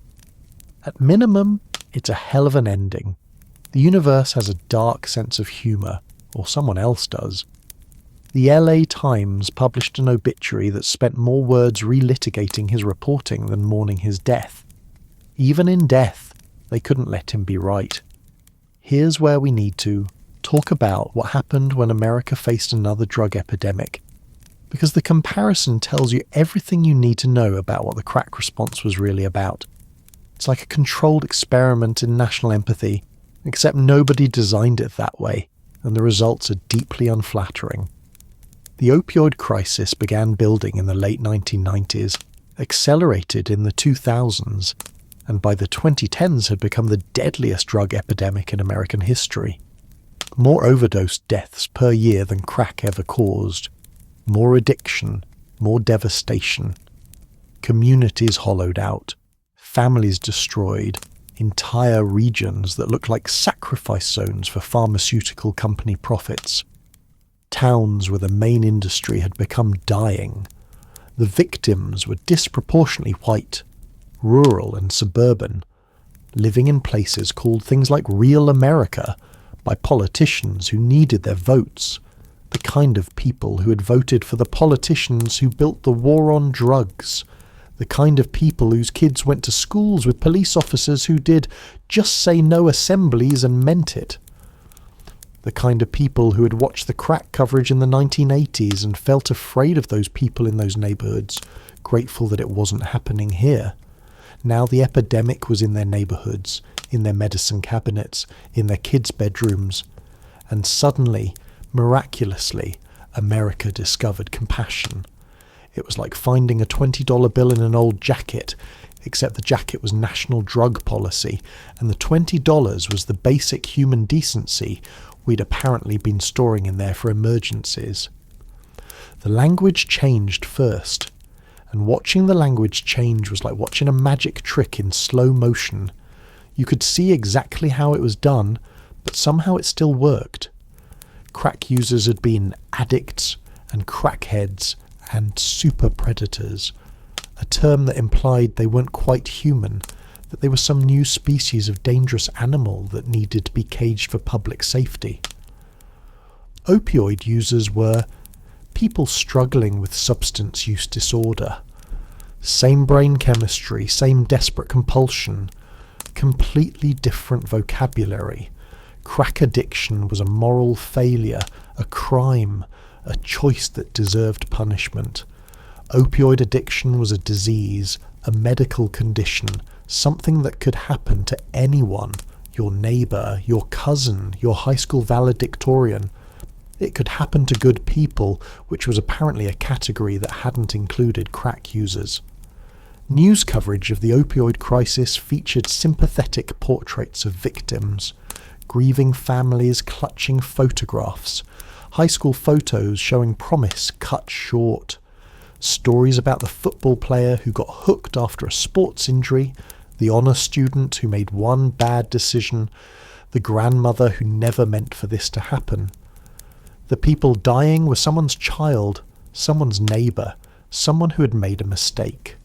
At minimum, it's a hell of an ending. The universe has a dark sense of humour, or someone else does. The LA Times published an obituary that spent more words relitigating his reporting than mourning his death. Even in death, they couldn't let him be right. Here's where we need to talk about what happened when America faced another drug epidemic, because the comparison tells you everything you need to know about what the crack response was really about. It's like a controlled experiment in national empathy, except nobody designed it that way, and the results are deeply unflattering. The opioid crisis began building in the late 1990s, accelerated in the 2000s, and by the 2010s had become the deadliest drug epidemic in American history. More overdose deaths per year than crack ever caused. More addiction, more devastation. Communities hollowed out. Families destroyed. Entire regions that looked like sacrifice zones for pharmaceutical company profits. Towns where the main industry had become dying. The victims were disproportionately white, rural and suburban, living in places called things like real America by politicians who needed their votes, the kind of people who had voted for the politicians who built the war on drugs, the kind of people whose kids went to schools with police officers who did just say no assemblies and meant it. The kind of people who had watched the crack coverage in the 1980s and felt afraid of those people in those neighbourhoods, grateful that it wasn't happening here. Now the epidemic was in their neighbourhoods, in their medicine cabinets, in their kids' bedrooms. And suddenly, miraculously, America discovered compassion. It was like finding a $20 bill in an old jacket, except the jacket was national drug policy, and the $20 was the basic human decency we'd apparently been storing in there for emergencies. The language changed first, and watching the language change was like watching a magic trick in slow motion. You could see exactly how it was done, but somehow it still worked. Crack users had been addicts and crackheads and super predators, a term that implied they weren't quite human, that they were some new species of dangerous animal that needed to be caged for public safety. Opioid users were people struggling with substance use disorder. Same brain chemistry, same desperate compulsion, completely different vocabulary. Crack addiction was a moral failure, a crime, a choice that deserved punishment. Opioid addiction was a disease, a medical condition, something that could happen to anyone, your neighbour, your cousin, your high school valedictorian. It could happen to good people, which was apparently a category that hadn't included crack users. News coverage of the opioid crisis featured sympathetic portraits of victims, grieving families clutching photographs, high school photos showing promise cut short, stories about the football player who got hooked after a sports injury, the honour student who made one bad decision, the grandmother who never meant for this to happen. The people dying were someone's child, someone's neighbour, someone who had made a mistake.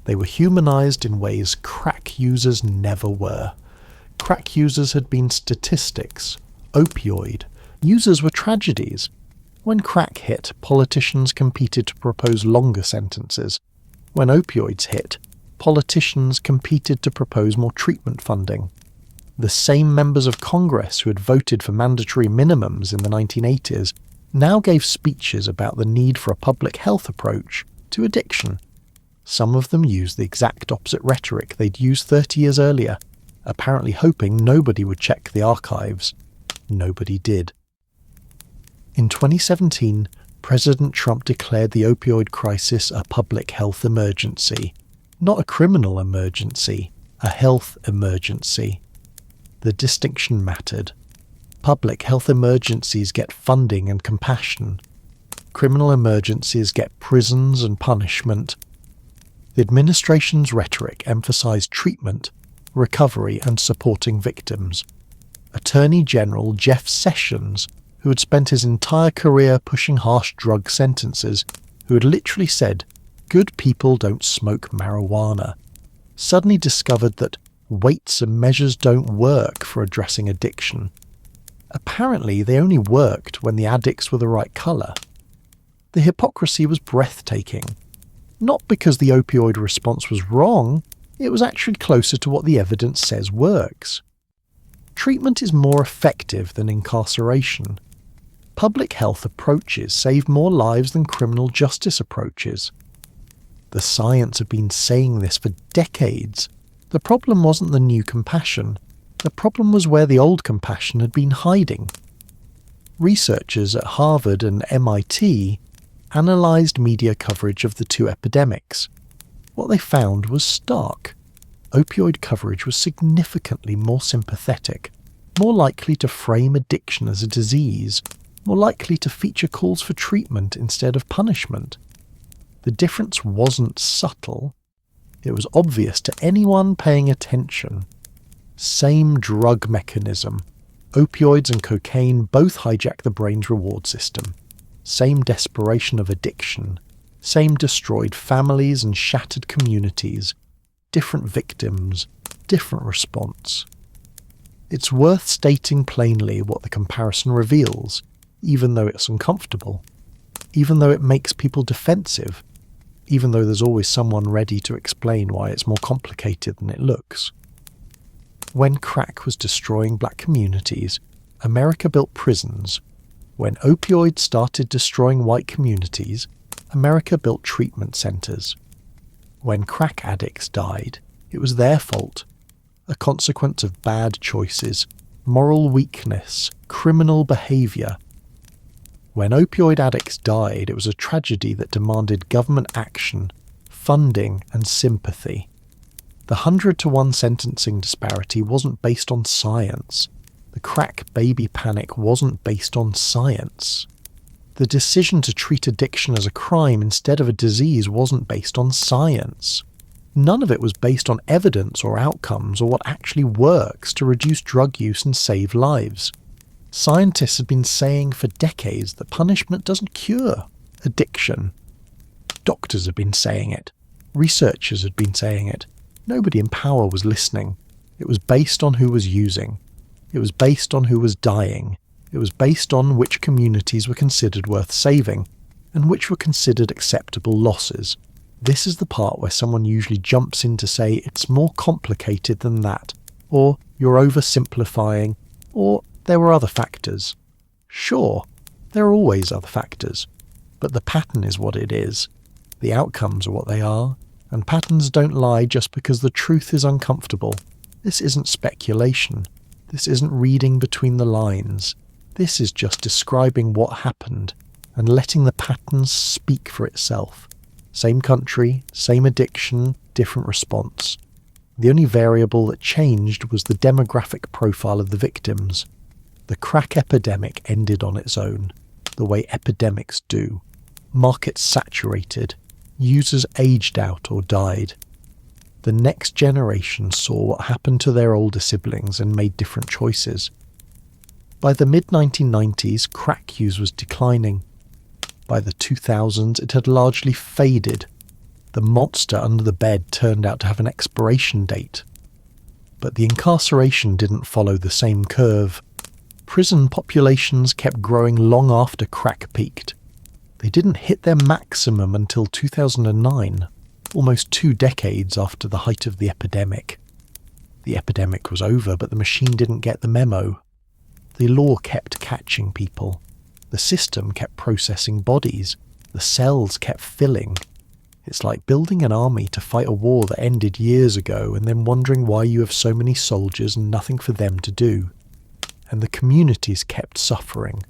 They were humanised in ways crack users never were. Crack users had been statistics. Opioid users were tragedies. When crack hit, politicians competed to propose longer sentences. When opioids hit, politicians competed to propose more treatment funding. The same members of Congress who had voted for mandatory minimums in the 1980s now gave speeches about the need for a public health approach to addiction. Some of them used the exact opposite rhetoric they'd used 30 years earlier, apparently hoping nobody would check the archives. Nobody did. In 2017, President Trump declared the opioid crisis a public health emergency. Not a criminal emergency, a health emergency. The distinction mattered. Public health emergencies get funding and compassion. Criminal emergencies get prisons and punishment. The administration's rhetoric emphasized treatment, recovery, and supporting victims. Attorney General Jeff Sessions, who had spent his entire career pushing harsh drug sentences, who had literally said, "Good people don't smoke marijuana," suddenly discovered that weights and measures don't work for addressing addiction. Apparently, they only worked when the addicts were the right colour. The hypocrisy was breathtaking. Not because the opioid response was wrong, it was actually closer to what the evidence says works. Treatment is more effective than incarceration. Public health approaches save more lives than criminal justice approaches. The science had been saying this for decades. The problem wasn't the new compassion. The problem was where the old compassion had been hiding. Researchers at Harvard and MIT analysed media coverage of the two epidemics. What they found was stark. Opioid coverage was significantly more sympathetic, more likely to frame addiction as a disease, more likely to feature calls for treatment instead of punishment. The difference wasn't subtle. It was obvious to anyone paying attention. Same drug mechanism. Opioids and cocaine both hijack the brain's reward system. Same desperation of addiction. Same destroyed families and shattered communities. Different victims. Different response. It's worth stating plainly what the comparison reveals, even though it's uncomfortable. Even though it makes people defensive. Even though there's always someone ready to explain why it's more complicated than it looks. When crack was destroying black communities, America built prisons. When opioids started destroying white communities, America built treatment centers. When crack addicts died, it was their fault, a consequence of bad choices, moral weakness, criminal behavior. When opioid addicts died, it was a tragedy that demanded government action, funding, and sympathy. The 100-to-1 sentencing disparity wasn't based on science. The crack baby panic wasn't based on science. The decision to treat addiction as a crime instead of a disease wasn't based on science. None of it was based on evidence or outcomes or what actually works to reduce drug use and save lives. Scientists had been saying for decades that punishment doesn't cure addiction. Doctors had been saying it. Researchers had been saying it. Nobody in power was listening. It was based on who was using. It was based on who was dying. It was based on which communities were considered worth saving, and which were considered acceptable losses. This is the part where someone usually jumps in to say it's more complicated than that, or you're oversimplifying, or there were other factors. Sure, there are always other factors, but the pattern is what it is. The outcomes are what they are, and patterns don't lie just because the truth is uncomfortable. This isn't speculation. This isn't reading between the lines. This is just describing what happened and letting the patterns speak for itself. Same country, same addiction, different response. The only variable that changed was the demographic profile of the victims. The crack epidemic ended on its own, the way epidemics do. Markets saturated. Users aged out or died. The next generation saw what happened to their older siblings and made different choices. By the mid-1990s, crack use was declining. By the 2000s, it had largely faded. The monster under the bed turned out to have an expiration date. But the incarceration didn't follow the same curve. Prison populations kept growing long after crack peaked. They didn't hit their maximum until 2009, almost 2 decades after the height of the epidemic. The epidemic was over, but the machine didn't get the memo. The law kept catching people. The system kept processing bodies. The cells kept filling. It's like building an army to fight a war that ended years ago and then wondering why you have so many soldiers and nothing for them to do. And the communities kept suffering,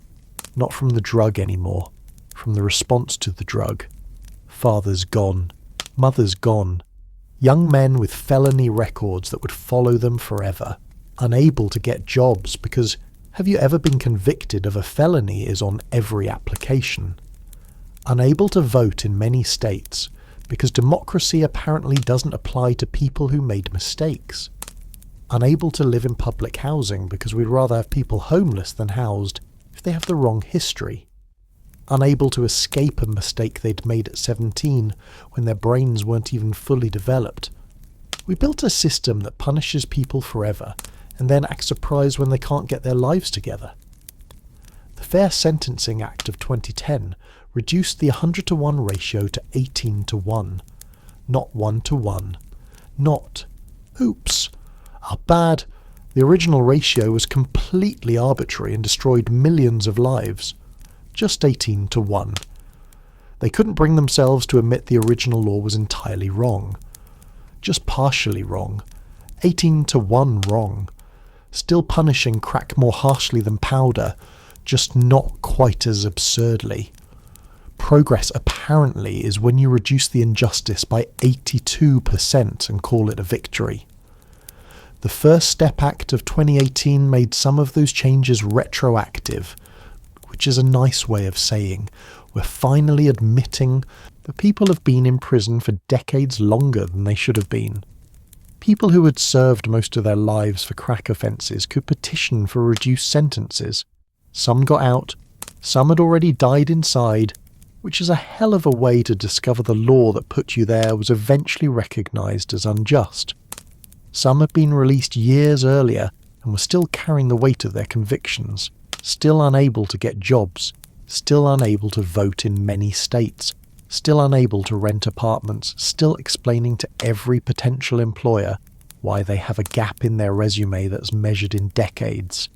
not from the drug anymore, from the response to the drug. Fathers gone, mothers gone, young men with felony records that would follow them forever, unable to get jobs because have you ever been convicted of a felony is on every application. Unable to vote in many states because democracy apparently doesn't apply to people who made mistakes. unable to live in public housing because we'd rather have people homeless than housed if they have the wrong history, unable to escape a mistake they'd made at 17 when their brains weren't even fully developed. We built a system that punishes people forever and then acts surprised when they can't get their lives together. The Fair Sentencing Act of 2010 reduced the 100-to-1 ratio to 18-to-1, not 1-to-1, not, oops, our bad. The original ratio was completely arbitrary and destroyed millions of lives. Just 18-to-1. They couldn't bring themselves to admit the original law was entirely wrong. Just partially wrong. 18-to-1 wrong. Still punishing crack more harshly than powder, just not quite as absurdly. Progress apparently is when you reduce the injustice by 82% and call it a victory. The First Step Act of 2018 made some of those changes retroactive, which is a nice way of saying we're finally admitting that people have been in prison for decades longer than they should have been. People who had served most of their lives for crack offences could petition for reduced sentences. Some got out, some had already died inside, which is a hell of a way to discover the law that put you there was eventually recognised as unjust. Some had been released years earlier and were still carrying the weight of their convictions, still unable to get jobs, still unable to vote in many states, still unable to rent apartments, still explaining to every potential employer why they have a gap in their resume that's measured in decades.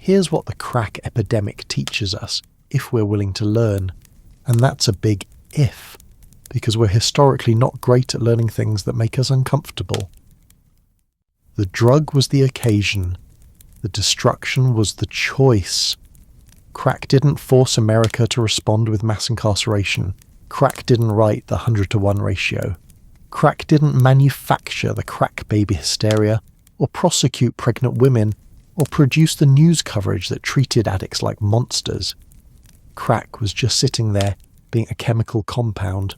Here's what the crack epidemic teaches us, if we're willing to learn. And that's a big if, because we're historically not great at learning things that make us uncomfortable. The drug was the occasion. The destruction was the choice. Crack didn't force America to respond with mass incarceration. Crack didn't write the 100-to-1 ratio. Crack didn't manufacture the crack baby hysteria, or prosecute pregnant women, or produce the news coverage that treated addicts like monsters. Crack was just sitting there, being a chemical compound.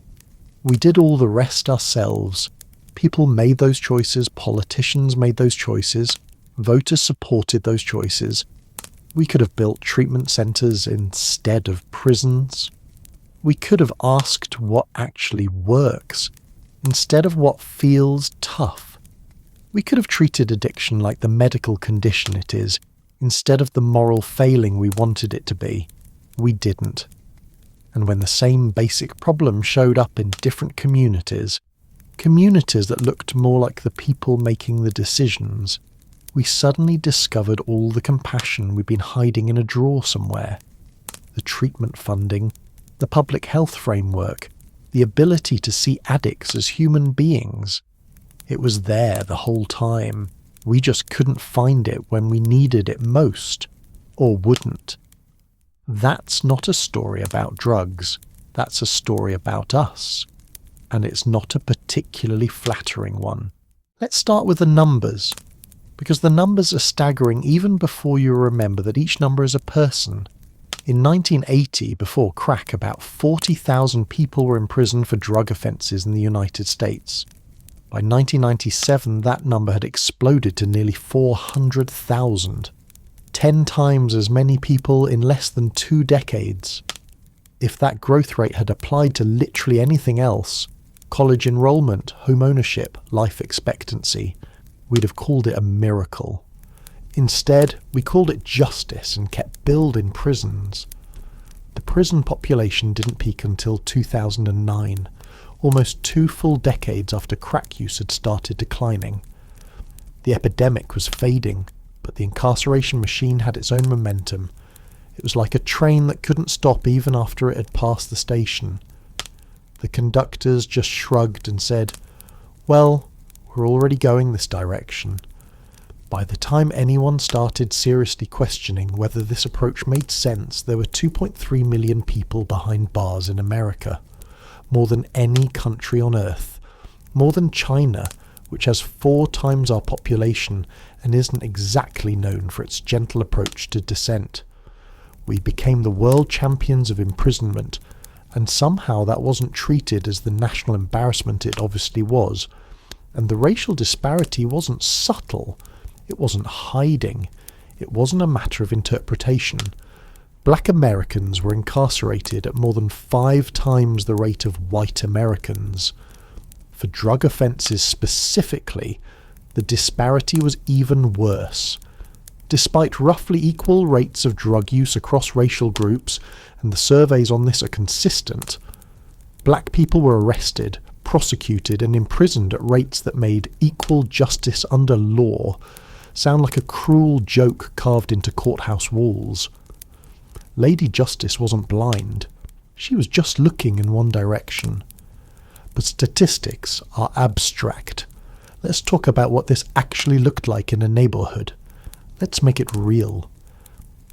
We did all the rest ourselves. People made those choices, politicians made those choices, voters supported those choices. We could have built treatment centres instead of prisons. We could have asked what actually works, instead of what feels tough. We could have treated addiction like the medical condition it is, instead of the moral failing we wanted it to be. We didn't. And when the same basic problem showed up in different communities that looked more like the people making the decisions, we suddenly discovered all the compassion we'd been hiding in a drawer somewhere. The treatment funding, the public health framework, the ability to see addicts as human beings. It was there the whole time. We just couldn't find it when we needed it most, or wouldn't. That's not a story about drugs. That's a story about us. And it's not a particularly flattering one. Let's start with the numbers, because the numbers are staggering even before you remember that each number is a person. In 1980, before crack, about 40,000 people were in prison for drug offences in the United States. By 1997, that number had exploded to nearly 400,000. 10 times as many people in less than 2 decades. If that growth rate had applied to literally anything else, college enrollment, home ownership, life expectancy, we'd have called it a miracle. Instead, we called it justice and kept building prisons. The prison population didn't peak until 2009, almost 2 full decades after crack use had started declining. The epidemic was fading, but the incarceration machine had its own momentum. It was like a train that couldn't stop even after it had passed the station. The conductors just shrugged and said, "Well, we're already going this direction." By the time anyone started seriously questioning whether this approach made sense, there were 2.3 million people behind bars in America. More than any country on earth. More than China, which has 4 times our population and isn't exactly known for its gentle approach to dissent. We became the world champions of imprisonment, and somehow that wasn't treated as the national embarrassment it obviously was. And the racial disparity wasn't subtle, It wasn't hiding. It wasn't a matter of interpretation. Black Americans were incarcerated at more than 5 times the rate of white Americans. For drug offences specifically, the disparity was even worse. Despite roughly equal rates of drug use across racial groups, and the surveys on this are consistent, black people were arrested, prosecuted and imprisoned at rates that made equal justice under law sound like a cruel joke carved into courthouse walls. Lady Justice wasn't blind. She was just looking in one direction. But statistics are abstract. Let's talk about what this actually looked like in a neighbourhood. Let's make it real.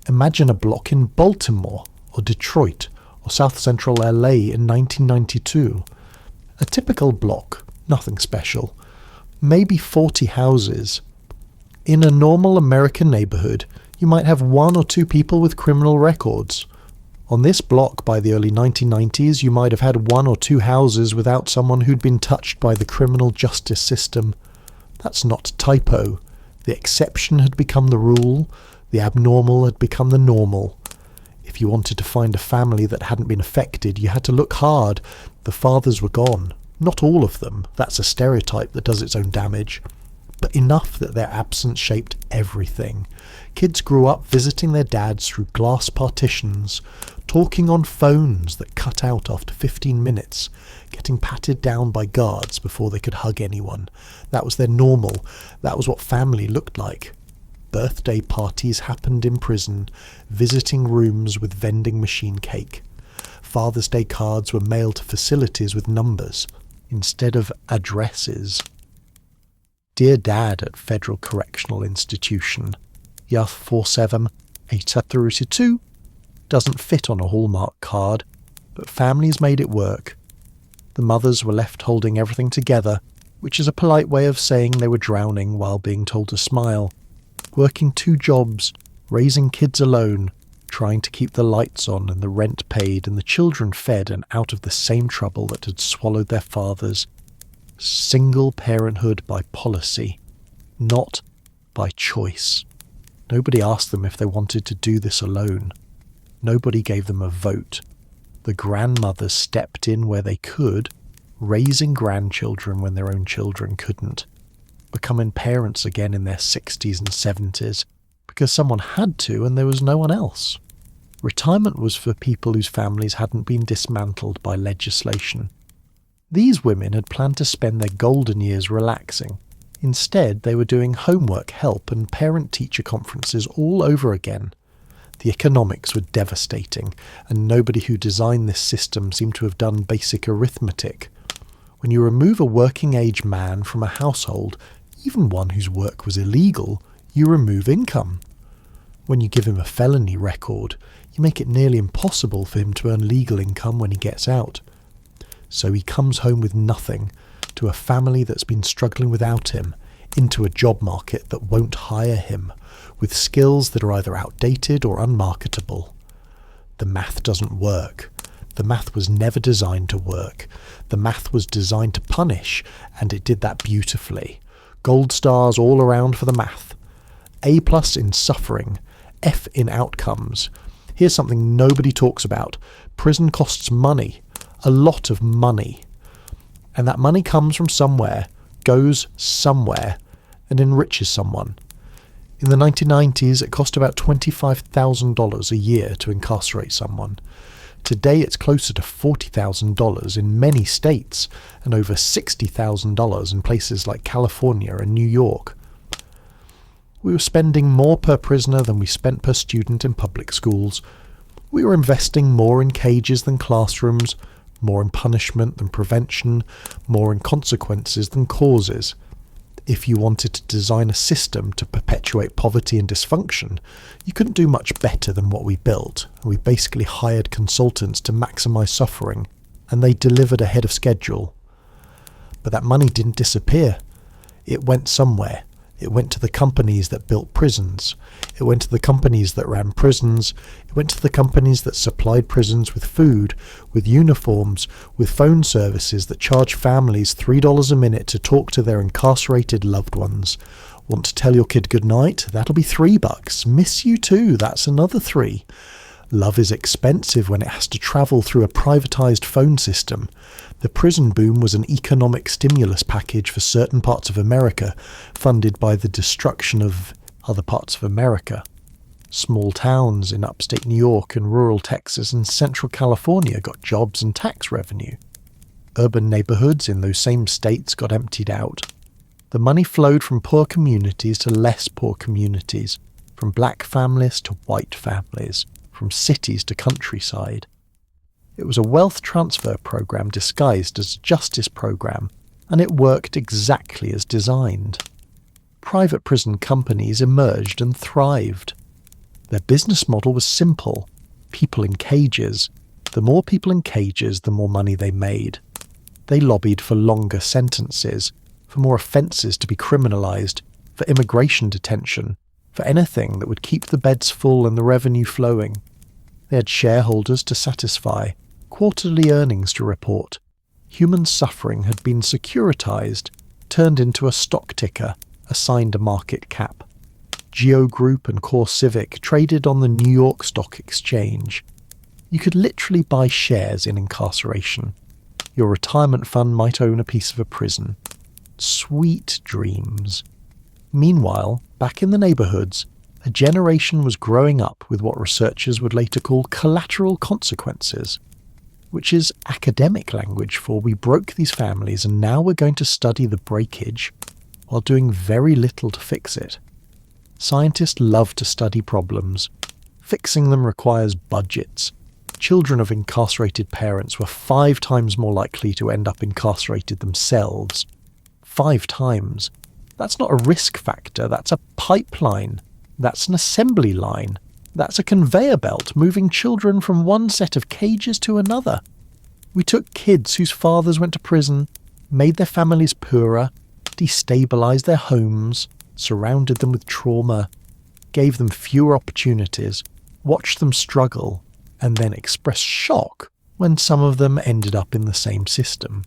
Imagine a block in Baltimore, or Detroit, or South Central LA in 1992. A typical block, nothing special. Maybe 40 houses. In a normal American neighbourhood, you might have 1 or 2 people with criminal records. On this block by the early 1990s, you might have had 1 or 2 houses without someone who'd been touched by the criminal justice system. That's not a typo. The exception had become the rule, the abnormal had become the normal. If you wanted to find a family that hadn't been affected, you had to look hard. The fathers were gone. Not all of them. That's a stereotype that does its own damage. But enough that their absence shaped everything. Kids grew up visiting their dads through glass partitions, talking on phones that cut out after 15 minutes, getting patted down by guards before they could hug anyone. That was their normal. That was what family looked like. Birthday parties happened in prison, visiting rooms with vending machine cake. Father's Day cards were mailed to facilities with numbers instead of addresses. Dear Dad at Federal Correctional Institution, Yath 47-832 doesn't fit on a Hallmark card, but families made it work. The mothers were left holding everything together, which is a polite way of saying they were drowning while being told to smile. Working 2 jobs, raising kids alone, trying to keep the lights on and the rent paid and the children fed and out of the same trouble that had swallowed their fathers. Single parenthood by policy, not by choice. Nobody asked them if they wanted to do this alone. Nobody gave them a vote. The grandmothers stepped in where they could, raising grandchildren when their own children couldn't, becoming parents again in their 60s and 70s, because someone had to and there was no one else. Retirement was for people whose families hadn't been dismantled by legislation. These women had planned to spend their golden years relaxing. Instead, they were doing homework help and parent-teacher conferences all over again. The economics were devastating, and nobody who designed this system seemed to have done basic arithmetic. When you remove a working-age man from a household, even one whose work was illegal, you remove income. When you give him a felony record, you make it nearly impossible for him to earn legal income when he gets out. So he comes home with nothing, to a family that's been struggling without him, into a job market that won't hire him, with skills that are either outdated or unmarketable. The math doesn't work. The math was never designed to work. The math was designed to punish, and it did that beautifully. Gold stars all around for the math. A+ in suffering, F in outcomes. Here's something nobody talks about. Prison costs money. A lot of money. And that money comes from somewhere, goes somewhere, and enriches someone. In the 1990s, it cost about $25,000 a year to incarcerate someone. Today, it's closer to $40,000 in many states, and over $60,000 in places like California and New York. We were spending more per prisoner than we spent per student in public schools. We were investing more in cages than classrooms, more in punishment than prevention, more in consequences than causes. If you wanted to design a system to perpetuate poverty and dysfunction, you couldn't do much better than what we built. We basically hired consultants to maximise suffering, and they delivered ahead of schedule. But that money didn't disappear. It went somewhere. It went to the companies that built prisons. It went to the companies that ran prisons. It went to the companies that supplied prisons with food, with uniforms, with phone services that charged families $3 a minute to talk to their incarcerated loved ones, Want to tell your kid goodnight? That'll be $3. Miss you too, that's another 3. Love is expensive when it has to travel through a privatised phone system. The prison boom was an economic stimulus package for certain parts of America, funded by the destruction of other parts of America. Small towns in upstate New York and rural Texas and central California got jobs and tax revenue. Urban neighbourhoods in those same states got emptied out. The money flowed from poor communities to less poor communities, from black families to white families, from cities to countryside. It was a wealth transfer program disguised as a justice program, and it worked exactly as designed. Private prison companies emerged and thrived. Their business model was simple: people in cages. The more people in cages, the more money they made. They lobbied for longer sentences, for more offences to be criminalised, for immigration detention, for anything that would keep the beds full and the revenue flowing. They had shareholders to satisfy, quarterly earnings to report. Human suffering had been securitised, turned into a stock ticker, assigned a market cap. Geo Group and Core Civic traded on the New York Stock Exchange. You could literally buy shares in incarceration. Your retirement fund might own a piece of a prison. Sweet dreams. Meanwhile, back in the neighbourhoods, a generation was growing up with what researchers would later call collateral consequences, which is academic language for we broke these families and now we're going to study the breakage while doing very little to fix it. Scientists love to study problems. Fixing them requires budgets. Children of incarcerated parents were 5 times more likely to end up incarcerated themselves. 5 times. That's not a risk factor, that's a pipeline. That's an assembly line. That's a conveyor belt moving children from one set of cages to another. We took kids whose fathers went to prison, made their families poorer, destabilised their homes, surrounded them with trauma, gave them fewer opportunities, watched them struggle, and then expressed shock when some of them ended up in the same system.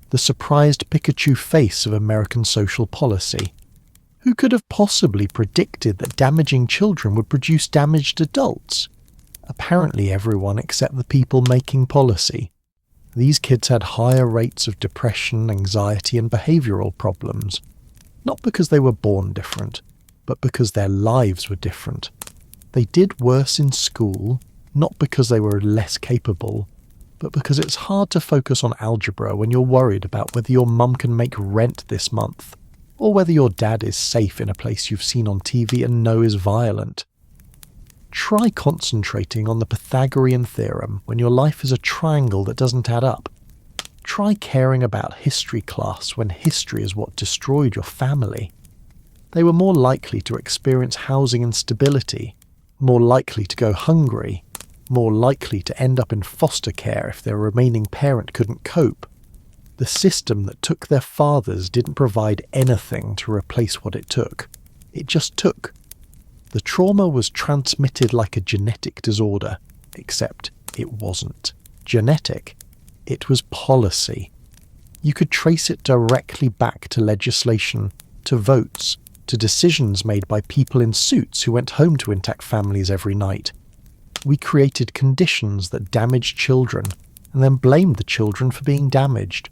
The surprised Pikachu face of American social policy. Who could have possibly predicted that damaging children would produce damaged adults? Apparently everyone except the people making policy. These kids had higher rates of depression, anxiety, and behavioural problems. Not because they were born different, but because their lives were different. They did worse in school, not because they were less capable, but because it's hard to focus on algebra when you're worried about whether your mum can make rent this month, or whether your dad is safe in a place you've seen on TV and know is violent. Try concentrating on the Pythagorean theorem when your life is a triangle that doesn't add up. Try caring about history class when history is what destroyed your family. They were more likely to experience housing instability, more likely to go hungry, more likely to end up in foster care if their remaining parent couldn't cope. The system that took their fathers didn't provide anything to replace what it took. It just took. The trauma was transmitted like a genetic disorder, except it wasn't genetic. It was policy. You could trace it directly back to legislation, to votes, to decisions made by people in suits who went home to intact families every night. We created conditions that damaged children, and then blamed the children for being damaged.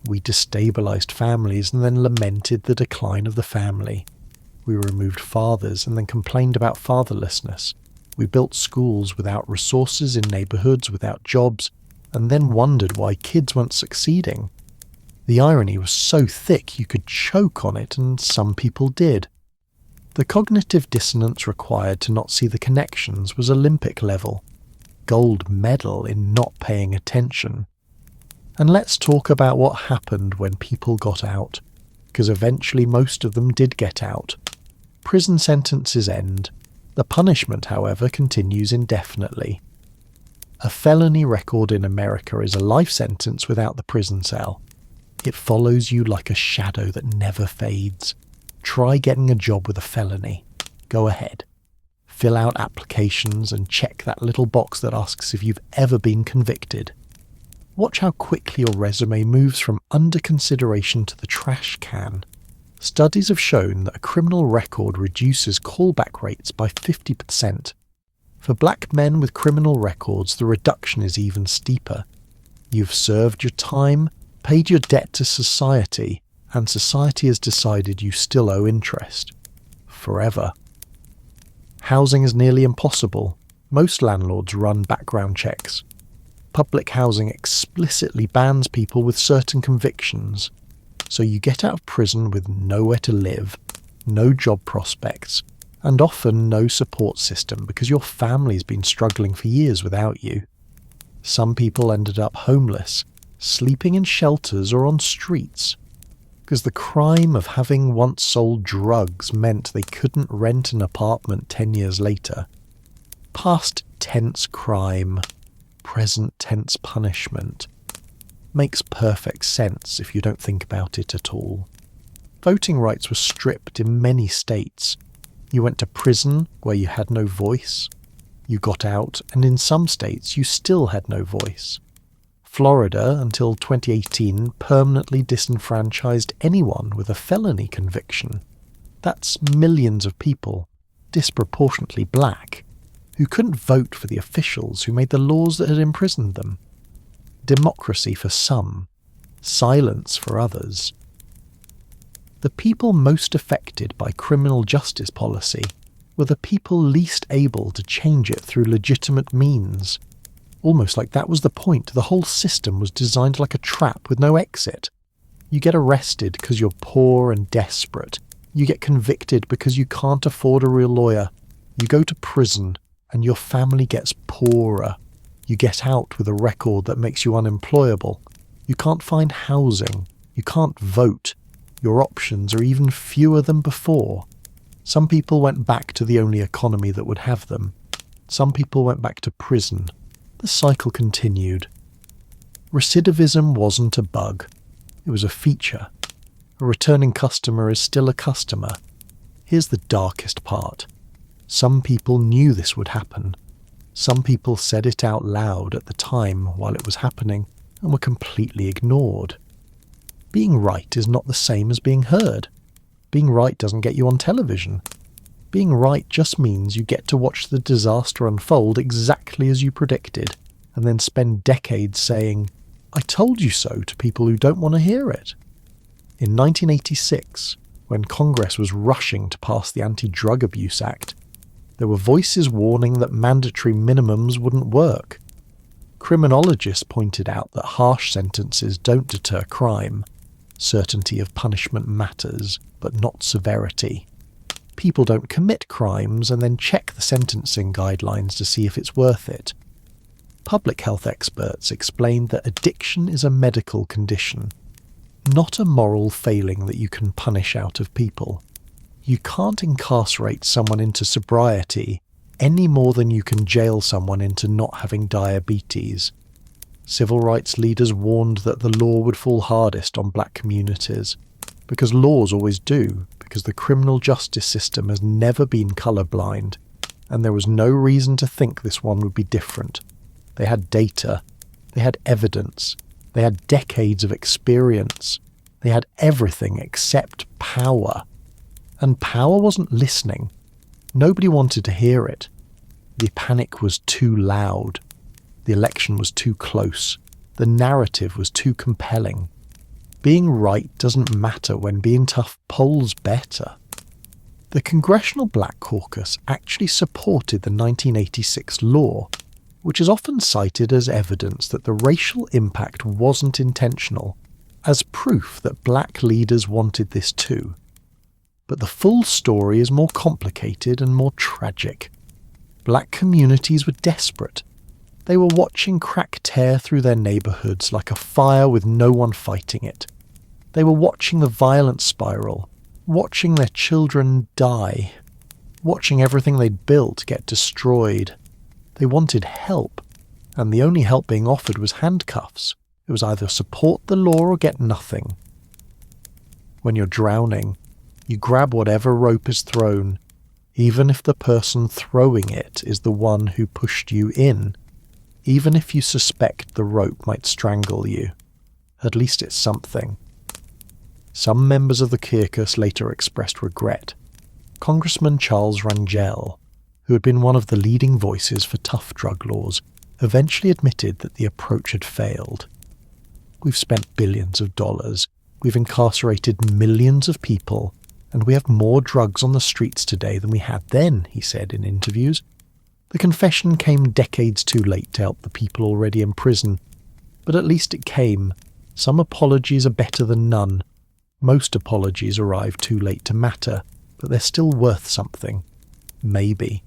We destabilized families and then lamented the decline of the family. We removed fathers and then complained about fatherlessness. We built schools without resources in neighborhoods without jobs, and then wondered why kids weren't succeeding. The irony was so thick you could choke on it, and some people did. The cognitive dissonance required to not see the connections was Olympic level. Gold medal in not paying attention. And let's talk about what happened when people got out, because eventually most of them did get out. Prison sentences end. The punishment, however, continues indefinitely. A felony record in America is a life sentence without the prison cell. It follows you like a shadow that never fades. Try getting a job with a felony. Go ahead. Fill out applications and check that little box that asks if you've ever been convicted. Watch how quickly your resume moves from under consideration to the trash can. Studies have shown that a criminal record reduces callback rates by 50%. For black men with criminal records, the reduction is even steeper. You've served your time, paid your debt to society, and society has decided you still owe interest. Forever. Housing is nearly impossible. Most landlords run background checks. Public housing explicitly bans people with certain convictions. So you get out of prison with nowhere to live, no job prospects, and often no support system because your family's been struggling for years without you. Some people ended up homeless, sleeping in shelters or on streets, because the crime of having once sold drugs meant they couldn't rent an apartment 10 years later. Past tense crime, present tense punishment. Makes perfect sense if you don't think about it at all. Voting rights were stripped in many states. You went to prison where you had no voice. You got out, and in some states you still had no voice. Florida, until 2018, permanently disenfranchised anyone with a felony conviction. That's millions of people, disproportionately black, who couldn't vote for the officials who made the laws that had imprisoned them. Democracy for some, silence for others. The people most affected by criminal justice policy were the people least able to change it through legitimate means. Almost like that was the point. The whole system was designed like a trap with no exit. You get arrested because you're poor and desperate. You get convicted because you can't afford a real lawyer. You go to prison and your family gets poorer. You get out with a record that makes you unemployable. You can't find housing. You can't vote. Your options are even fewer than before. Some people went back to the only economy that would have them. Some people went back to prison. The cycle continued. Recidivism wasn't a bug. It was a feature. A returning customer is still a customer. Here's the darkest part. Some people knew this would happen. Some people said it out loud at the time while it was happening and were completely ignored. Being right is not the same as being heard. Being right doesn't get you on television. Being right just means you get to watch the disaster unfold exactly as you predicted, and then spend decades saying, "I told you so," to people who don't want to hear it. In 1986, when Congress was rushing to pass the Anti-Drug Abuse Act, there were voices warning that mandatory minimums wouldn't work. Criminologists pointed out that harsh sentences don't deter crime. Certainty of punishment matters, but not severity. People don't commit crimes and then check the sentencing guidelines to see if it's worth it. Public health experts explained that addiction is a medical condition, not a moral failing that you can punish out of people. You can't incarcerate someone into sobriety any more than you can jail someone into not having diabetes. Civil rights leaders warned that the law would fall hardest on black communities, because laws always do, because the criminal justice system has never been colourblind, and there was no reason to think this one would be different. They had data, they had evidence, they had decades of experience, they had everything except power. And power wasn't listening. Nobody wanted to hear it. The panic was too loud. The election was too close. The narrative was too compelling. Being right doesn't matter when being tough polls better. The Congressional Black Caucus actually supported the 1986 law, which is often cited as evidence that the racial impact wasn't intentional, as proof that black leaders wanted this too. But the full story is more complicated and more tragic. Black communities were desperate. They were watching crack tear through their neighbourhoods like a fire with no one fighting it. They were watching the violence spiral, watching their children die, watching everything they'd built get destroyed. They wanted help, and the only help being offered was handcuffs. It was either support the law or get nothing. When you're drowning, you grab whatever rope is thrown, even if the person throwing it is the one who pushed you in, even if you suspect the rope might strangle you. At least it's something. Some members of the caucus later expressed regret. Congressman Charles Rangel, who had been one of the leading voices for tough drug laws, eventually admitted that the approach had failed. "We've spent billions of dollars, we've incarcerated millions of people, and we have more drugs on the streets today than we had then," he said in interviews. The confession came decades too late to help the people already in prison, but at least it came. Some apologies are better than none. Most apologies arrive too late to matter, but they're still worth something. Maybe.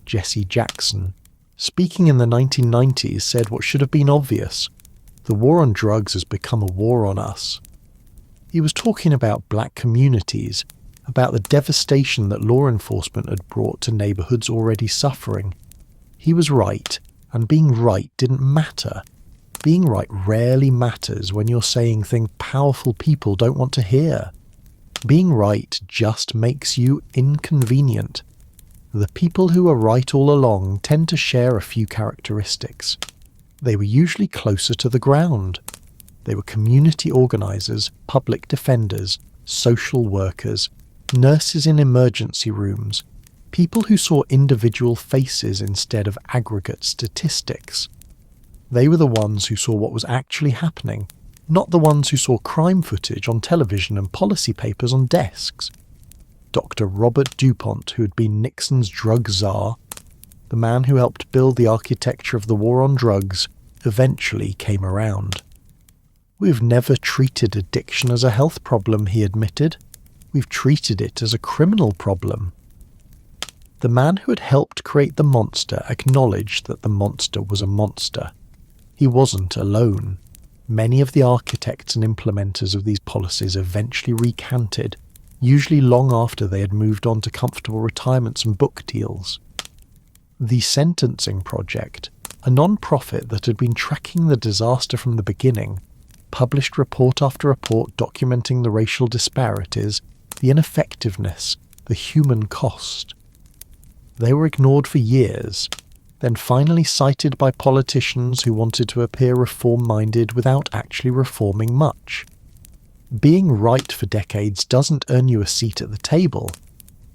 Jesse Jackson, speaking in the 1990s, said what should have been obvious: the war on drugs has become a war on us. He was talking about black communities, about the devastation that law enforcement had brought to neighbourhoods already suffering. He was right, and being right didn't matter. Being right rarely matters when you're saying things powerful people don't want to hear. Being right just makes you inconvenient. The people who were right all along tend to share a few characteristics. They were usually closer to the ground. They were community organisers, public defenders, social workers, nurses in emergency rooms, people who saw individual faces instead of aggregate statistics. They were the ones who saw what was actually happening, not the ones who saw crime footage on television and policy papers on desks. Dr. Robert DuPont, who had been Nixon's drug czar, the man who helped build the architecture of the war on drugs, eventually came around. "We've never treated addiction as a health problem," he admitted. "We've treated it as a criminal problem." The man who had helped create the monster acknowledged that the monster was a monster. He wasn't alone. Many of the architects and implementers of these policies eventually recanted, usually long after they had moved on to comfortable retirements and book deals. The Sentencing Project, a non-profit that had been tracking the disaster from the beginning, published report after report documenting the racial disparities, the ineffectiveness, the human cost. They were ignored for years, then finally cited by politicians who wanted to appear reform-minded without actually reforming much. Being right for decades doesn't earn you a seat at the table.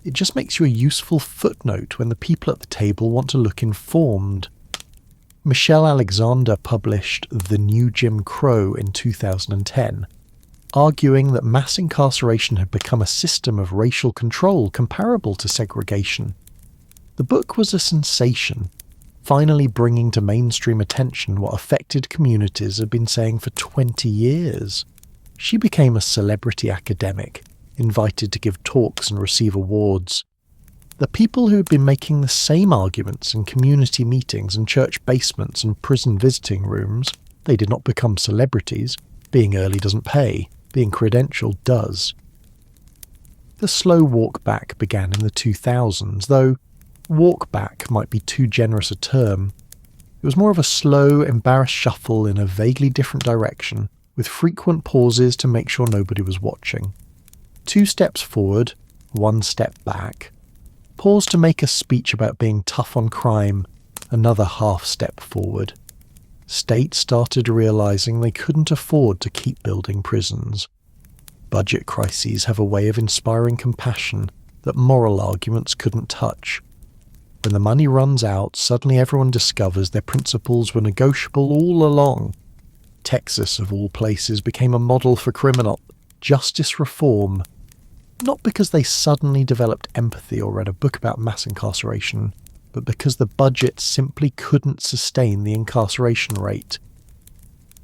It just makes you a useful footnote when the people at the table want to look informed. Michelle Alexander published The New Jim Crow in 2010, arguing that mass incarceration had become a system of racial control comparable to segregation. The book was a sensation, finally bringing to mainstream attention what affected communities had been saying for 20 years. She became a celebrity academic, invited to give talks and receive awards. The people who had been making the same arguments in community meetings and church basements and prison visiting rooms, they did not become celebrities. Being early doesn't pay. Being credentialed does. The slow walk back began in the 2000s, though walk back might be too generous a term. It was more of a slow, embarrassed shuffle in a vaguely different direction, with frequent pauses to make sure nobody was watching. 2 steps forward, 1 step back. Pause to make a speech about being tough on crime, another half step forward. States started realizing they couldn't afford to keep building prisons. Budget crises have a way of inspiring compassion that moral arguments couldn't touch. When the money runs out, suddenly everyone discovers their principles were negotiable all along. Texas, of all places, became a model for criminal justice reform, not because they suddenly developed empathy or read a book about mass incarceration, but because the budget simply couldn't sustain the incarceration rate.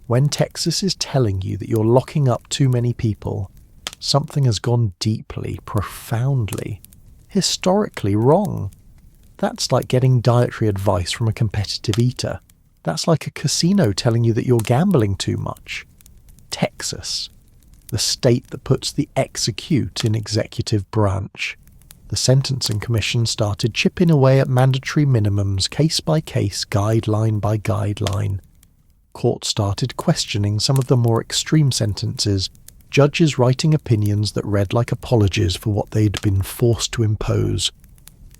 When Texas is telling you that you're locking up too many people, something has gone deeply, profoundly, historically wrong. That's like getting dietary advice from a competitive eater. That's like a casino telling you that you're gambling too much. Texas, the state that puts the execute in executive branch. The Sentencing Commission started chipping away at mandatory minimums case by case, guideline by guideline. Courts started questioning some of the more extreme sentences, judges writing opinions that read like apologies for what they'd been forced to impose.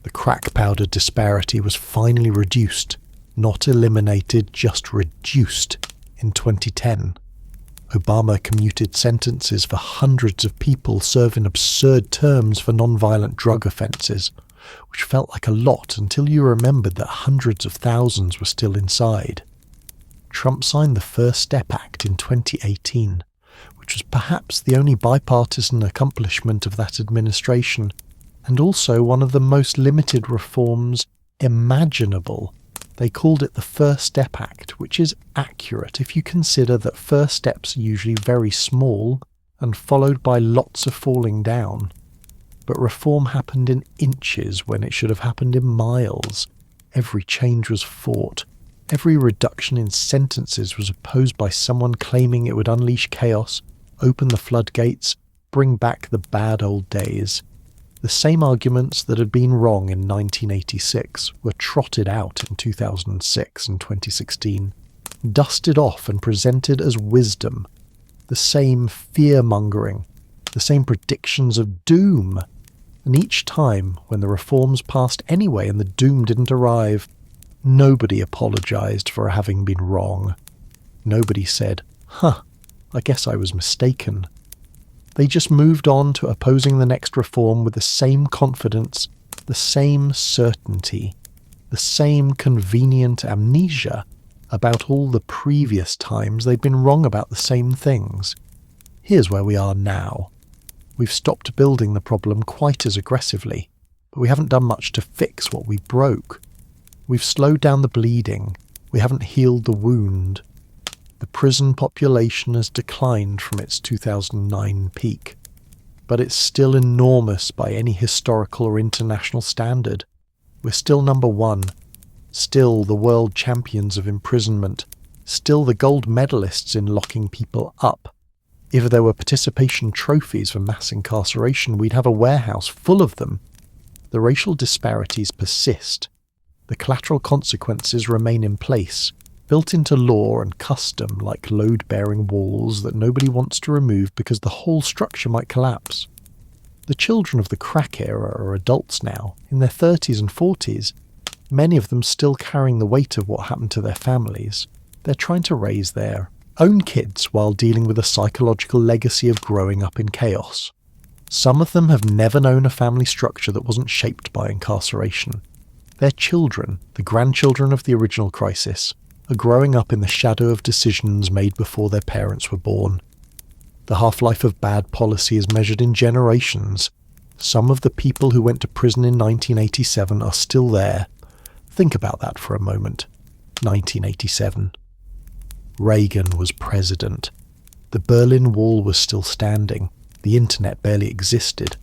The crack powder disparity was finally reduced, not eliminated, just reduced, in 2010. Obama commuted sentences for hundreds of people serving absurd terms for non-violent drug offences, which felt like a lot until you remembered that hundreds of thousands were still inside. Trump signed the First Step Act in 2018, which was perhaps the only bipartisan accomplishment of that administration, and also one of the most limited reforms imaginable. They called it the First Step Act, which is accurate if you consider that first steps are usually very small and followed by lots of falling down. But reform happened in inches when it should have happened in miles. Every change was fought. Every reduction in sentences was opposed by someone claiming it would unleash chaos, open the floodgates, bring back the bad old days. The same arguments that had been wrong in 1986 were trotted out in 2006 and 2016, dusted off and presented as wisdom. The same fear-mongering, the same predictions of doom. And each time, when the reforms passed anyway and the doom didn't arrive, nobody apologised for having been wrong. Nobody said, I guess I was mistaken. They just moved on to opposing the next reform with the same confidence, the same certainty, the same convenient amnesia about all the previous times they'd been wrong about the same things. Here's where we are now. We've stopped building the problem quite as aggressively, but we haven't done much to fix what we broke. We've slowed down the bleeding. We haven't healed the wound. The prison population has declined from its 2009 peak, but it's still enormous by any historical or international standard. We're still number one, still the world champions of imprisonment, still the gold medalists in locking people up. If there were participation trophies for mass incarceration, we'd have a warehouse full of them. The racial disparities persist. The collateral consequences remain in place, built into law and custom like load-bearing walls that nobody wants to remove because the whole structure might collapse. The children of the crack era are adults now, in their 30s and 40s, many of them still carrying the weight of what happened to their families. They're trying to raise their own kids while dealing with a psychological legacy of growing up in chaos. Some of them have never known a family structure that wasn't shaped by incarceration. Their children, the grandchildren of the original crisis, are growing up in the shadow of decisions made before their parents were born. The half-life of bad policy is measured in generations. Some of the people who went to prison in 1987 are still there. Think about that for a moment. 1987. Reagan was president. The Berlin Wall was still standing. The internet barely existed.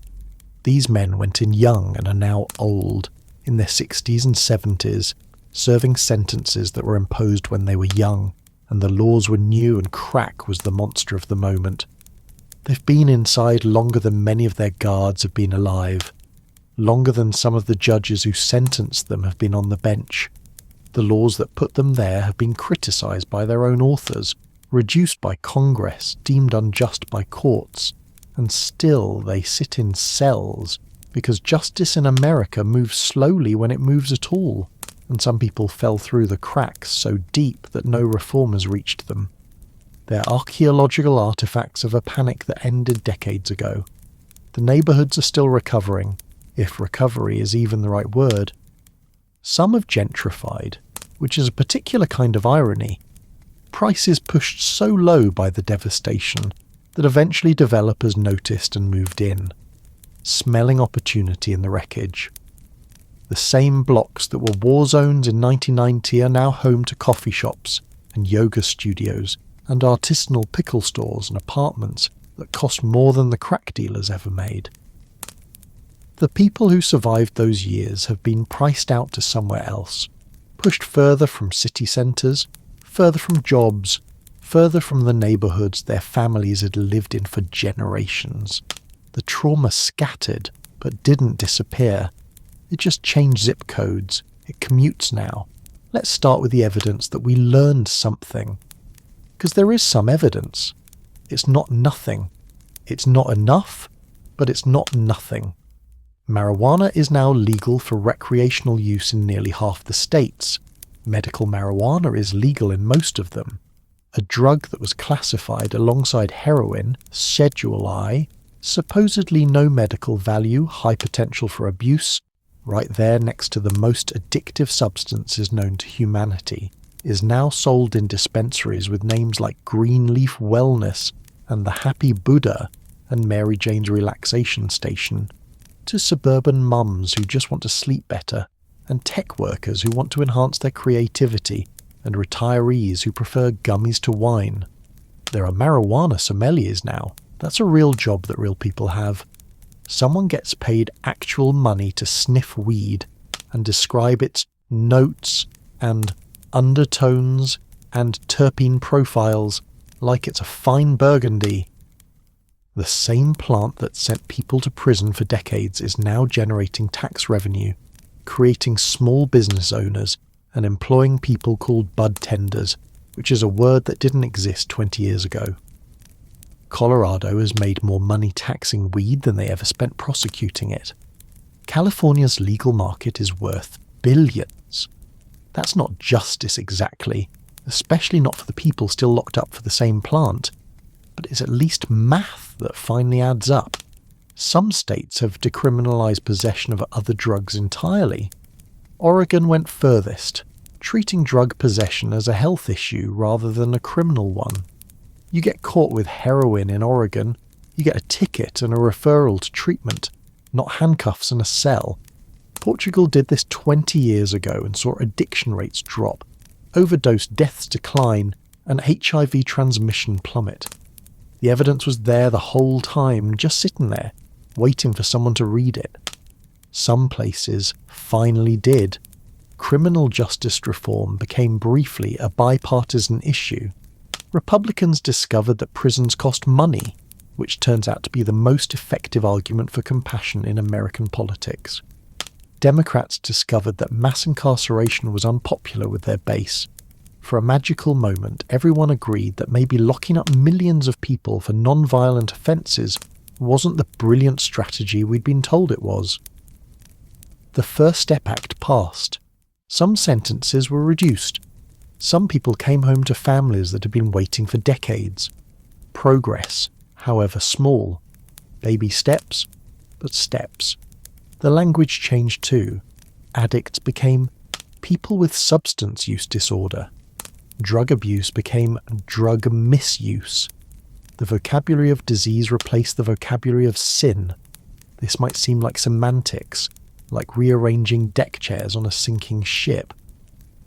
These men went in young and are now old, in their 60s and 70s, serving sentences that were imposed when they were young, and the laws were new and crack was the monster of the moment. They've been inside longer than many of their guards have been alive, longer than some of the judges who sentenced them have been on the bench. The laws that put them there have been criticised by their own authors, reduced by Congress, deemed unjust by courts, and still they sit in cells because justice in America moves slowly when it moves at all. And some people fell through the cracks so deep that no reformers reached them. They're archaeological artifacts of a panic that ended decades ago. The neighbourhoods are still recovering, if recovery is even the right word. Some have gentrified, which is a particular kind of irony. Prices pushed so low by the devastation that eventually developers noticed and moved in, smelling opportunity in the wreckage. The same blocks that were war zones in 1990 are now home to coffee shops and yoga studios and artisanal pickle stores and apartments that cost more than the crack dealers ever made. The people who survived those years have been priced out to somewhere else, pushed further from city centres, further from jobs, further from the neighbourhoods their families had lived in for generations. The trauma scattered, but didn't disappear. It just changed zip codes. It commutes now. Let's start with the evidence that we learned something. Because there is some evidence. It's not nothing. It's not enough, but it's not nothing. Marijuana is now legal for recreational use in nearly half the states. Medical marijuana is legal in most of them. a drug that was classified alongside heroin, Schedule I, supposedly no medical value, high potential for abuse, right there next to the most addictive substances known to humanity, is now sold in dispensaries with names like Greenleaf Wellness and the Happy Buddha and Mary Jane's Relaxation Station, to suburban mums who just want to sleep better, and tech workers who want to enhance their creativity, and retirees who prefer gummies to wine. There are marijuana sommeliers now. That's a real job that real people have. Someone gets paid actual money to sniff weed and describe its notes and undertones and terpene profiles like it's a fine burgundy. The same plant that sent people to prison for decades is now generating tax revenue, creating small business owners, and employing people called bud tenders, which is a word that didn't exist 20 years ago. Colorado has made more money taxing weed than they ever spent prosecuting it. California's legal market is worth billions. That's not justice exactly, especially not for the people still locked up for the same plant, but it's at least math that finally adds up. Some states have decriminalized possession of other drugs entirely. Oregon went furthest, treating drug possession as a health issue rather than a criminal one. You get caught with heroin in Oregon, you get a ticket and a referral to treatment, not handcuffs and a cell. Portugal did this 20 years ago and saw addiction rates drop, overdose deaths decline, and HIV transmission plummet. The evidence was there the whole time, just sitting there, waiting for someone to read it. Some places finally did. Criminal justice reform became briefly a bipartisan issue. Republicans discovered that prisons cost money, which turns out to be the most effective argument for compassion in American politics. Democrats discovered that mass incarceration was unpopular with their base. For a magical moment, everyone agreed that maybe locking up millions of people for non-violent offences wasn't the brilliant strategy we'd been told it was. The First Step Act passed. Some sentences were reduced. Some people came home to families that had been waiting for decades. Progress, however small. Baby steps, but steps. The language changed too. Addicts became people with substance use disorder. Drug abuse became drug misuse. The vocabulary of disease replaced the vocabulary of sin. This might seem like semantics, like rearranging deck chairs on a sinking ship.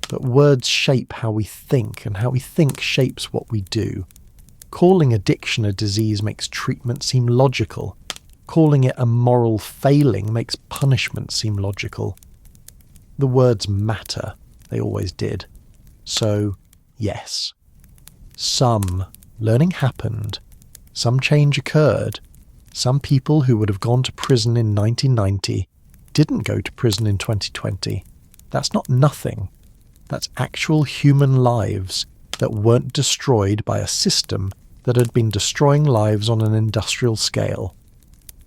But words shape how we think, and how we think shapes what we do. Calling addiction a disease makes treatment seem logical. Calling it a moral failing makes punishment seem logical. The words matter. They always did. So, yes. Some learning happened. Some change occurred. Some people who would have gone to prison in 1990 didn't go to prison in 2020. That's not nothing. That's actual human lives that weren't destroyed by a system that had been destroying lives on an industrial scale.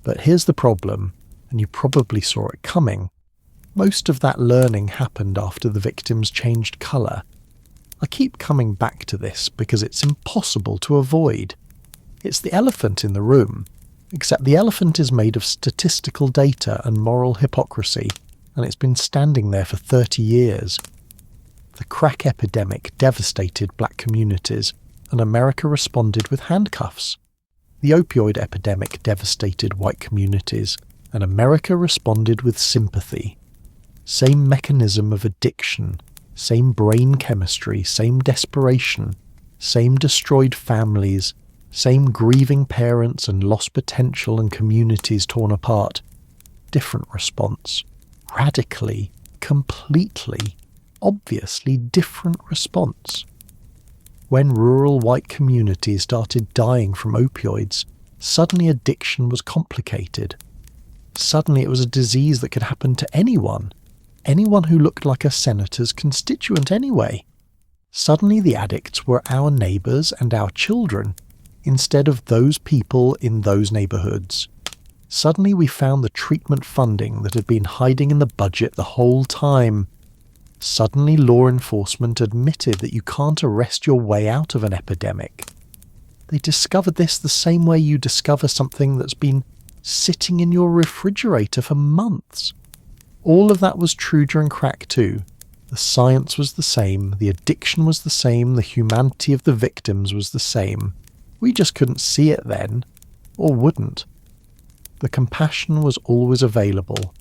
But here's the problem, and you probably saw it coming. Most of that learning happened after the victims changed colour. I keep coming back to this because it's impossible to avoid. It's the elephant in the room, except the elephant is made of statistical data and moral hypocrisy, and it's been standing there for 30 years. The crack epidemic devastated black communities, and America responded with handcuffs. The opioid epidemic devastated white communities, and America responded with sympathy. Same mechanism of addiction, same brain chemistry, same desperation, same destroyed families, same grieving parents and lost potential and communities torn apart. Different response. Radically, completely, obviously different response. When rural white communities started dying from opioids, suddenly addiction was complicated. Suddenly it was a disease that could happen to anyone who looked like a senator's constituent anyway. Suddenly the addicts were our neighbours and our children, instead of those people in those neighbourhoods. Suddenly we found the treatment funding that had been hiding in the budget the whole time. Suddenly law enforcement admitted that you can't arrest your way out of an epidemic. They discovered this the same way you discover something that's been sitting in your refrigerator for months. All of that was true during crack too. The science was the same, the addiction was the same, the humanity of the victims was the same. We just couldn't see it then, or wouldn't. The compassion was always available.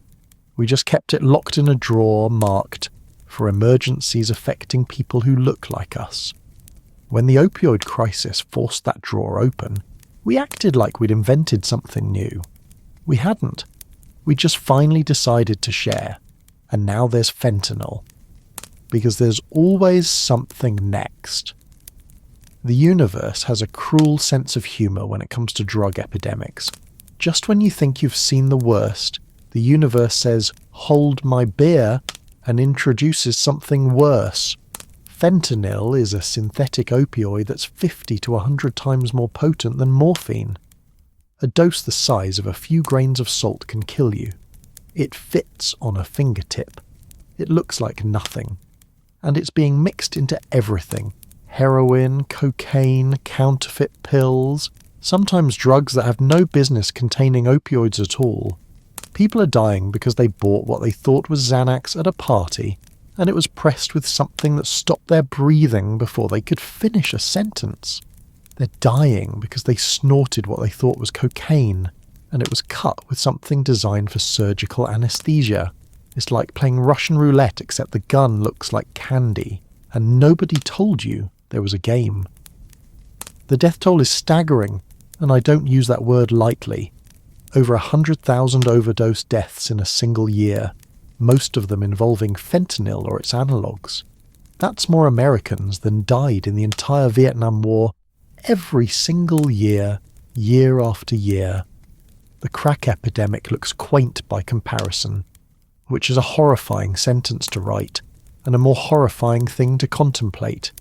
We just kept it locked in a drawer marked for emergencies affecting people who look like us. When the opioid crisis forced that drawer open, we acted like we'd invented something new. We hadn't. We just finally decided to share. And now there's fentanyl. Because there's always something next. The universe has a cruel sense of humour when it comes to drug epidemics. Just when you think you've seen the worst, the universe says, "Hold my beer," and introduces something worse. Fentanyl is a synthetic opioid that's 50 to 100 times more potent than morphine. A dose the size of a few grains of salt can kill you. It fits on a fingertip. It looks like nothing. And it's being mixed into everything. Heroin, cocaine, counterfeit pills, sometimes drugs that have no business containing opioids at all. People are dying because they bought what they thought was Xanax at a party, and it was pressed with something that stopped their breathing before they could finish a sentence. They're dying because they snorted what they thought was cocaine, and it was cut with something designed for surgical anesthesia. It's like playing Russian roulette, except the gun looks like candy, and nobody told you there was a game. The death toll is staggering, and I don't use that word lightly. Over 100,000 overdose deaths in a single year, most of them involving fentanyl or its analogues. That's more Americans than died in the entire Vietnam War every single year, year after year. The crack epidemic looks quaint by comparison, which is a horrifying sentence to write, and a more horrifying thing to contemplate.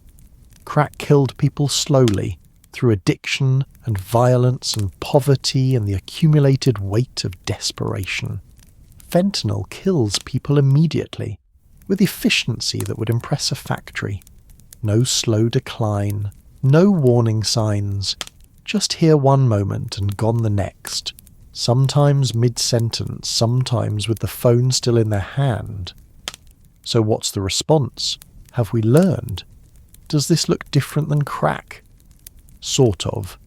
Crack killed people slowly, through addiction and violence and poverty and the accumulated weight of desperation. Fentanyl kills people immediately, with efficiency that would impress a factory. No slow decline, no warning signs, just here one moment and gone the next. Sometimes mid-sentence, sometimes with the phone still in their hand. So what's the response? Have we learned? Does this look different than crack? Sort of.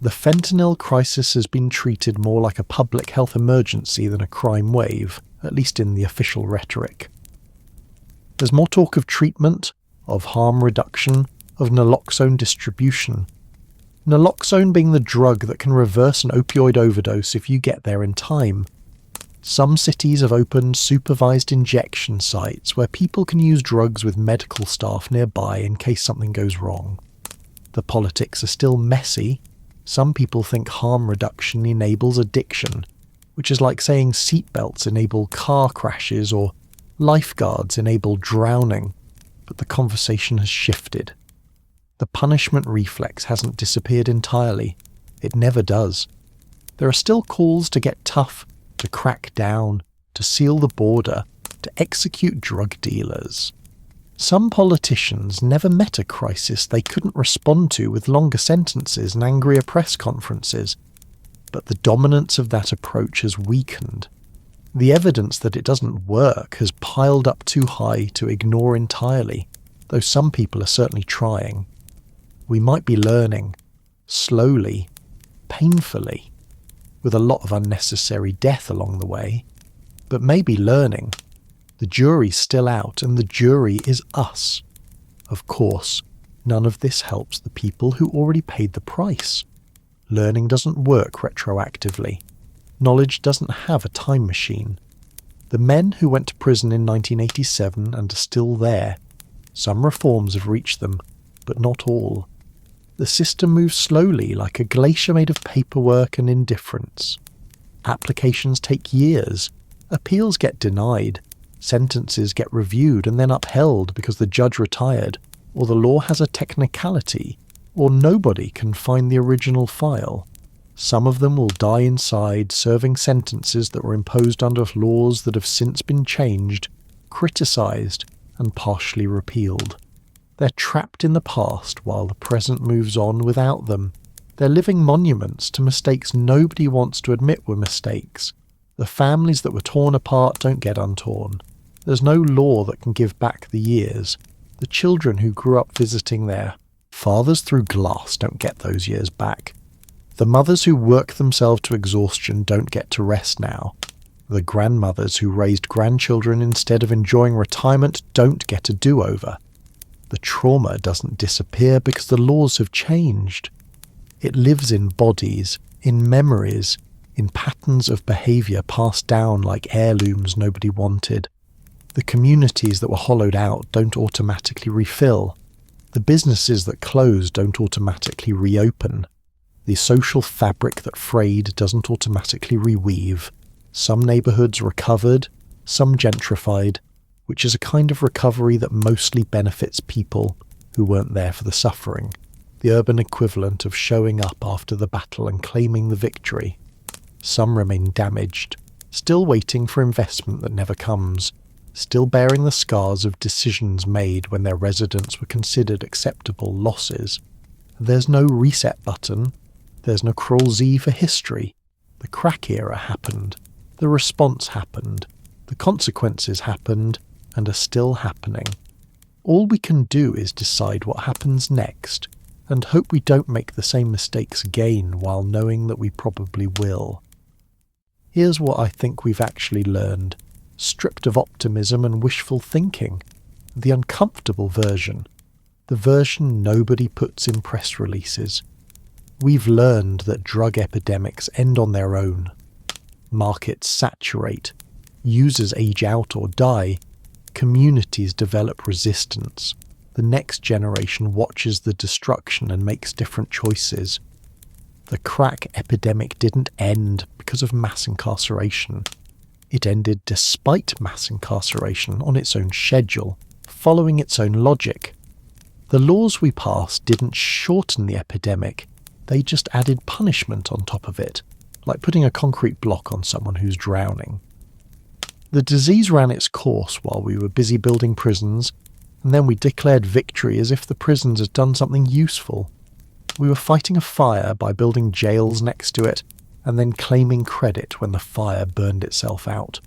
The fentanyl crisis has been treated more like a public health emergency than a crime wave, at least in the official rhetoric. There's more talk of treatment, of harm reduction, of naloxone distribution. Naloxone being the drug that can reverse an opioid overdose if you get there in time. Some cities have opened supervised injection sites where people can use drugs with medical staff nearby in case something goes wrong. The politics are still messy. Some people think harm reduction enables addiction, which is like saying seatbelts enable car crashes or lifeguards enable drowning, but the conversation has shifted. The punishment reflex hasn't disappeared entirely. It never does. There are still calls to get tough, to crack down, to seal the border, to execute drug dealers. Some politicians never met a crisis they couldn't respond to with longer sentences and angrier press conferences, but the dominance of that approach has weakened. The evidence that it doesn't work has piled up too high to ignore entirely, though some people are certainly trying. We might be learning, slowly, painfully, with a lot of unnecessary death along the way, but maybe learning. The jury's still out, and the jury is us. Of course, none of this helps the people who already paid the price. Learning doesn't work retroactively. Knowledge doesn't have a time machine. The men who went to prison in 1987 and are still there, some reforms have reached them, but not all. The system moves slowly, like a glacier made of paperwork and indifference. Applications take years. Appeals get denied. Sentences get reviewed and then upheld because the judge retired, or the law has a technicality, or nobody can find the original file. Some of them will die inside, serving sentences that were imposed under laws that have since been changed, criticised, and partially repealed. They're trapped in the past while the present moves on without them. They're living monuments to mistakes nobody wants to admit were mistakes. The families that were torn apart don't get untorn. There's no law that can give back the years. The children who grew up visiting their fathers through glass don't get those years back. The mothers who work themselves to exhaustion don't get to rest now. The grandmothers who raised grandchildren instead of enjoying retirement don't get a do-over. The trauma doesn't disappear because the laws have changed. It lives in bodies, in memories, in patterns of behaviour passed down like heirlooms nobody wanted. The communities that were hollowed out don't automatically refill. The businesses that close don't automatically reopen. The social fabric that frayed doesn't automatically reweave. Some neighbourhoods recovered, some gentrified, which is a kind of recovery that mostly benefits people who weren't there for the suffering, the urban equivalent of showing up after the battle and claiming the victory. Some remain damaged, still waiting for investment that never comes, still bearing the scars of decisions made when their residents were considered acceptable losses. There's no reset button. There's no Crawl Z for history. The crack era happened. The response happened. The consequences happened and are still happening. All we can do is decide what happens next and hope we don't make the same mistakes again while knowing that we probably will. Here's what I think we've actually learned, stripped of optimism and wishful thinking. The uncomfortable version. The version nobody puts in press releases. We've learned that drug epidemics end on their own. Markets saturate. Users age out or die. Communities develop resistance. The next generation watches the destruction and makes different choices. The crack epidemic didn't end because of mass incarceration. It ended despite mass incarceration on its own schedule, following its own logic. The laws we passed didn't shorten the epidemic, they just added punishment on top of it, like putting a concrete block on someone who's drowning. The disease ran its course while we were busy building prisons, and then we declared victory as if the prisons had done something useful. We were fighting a fire by building jails next to it, and then claiming credit when the fire burned itself out.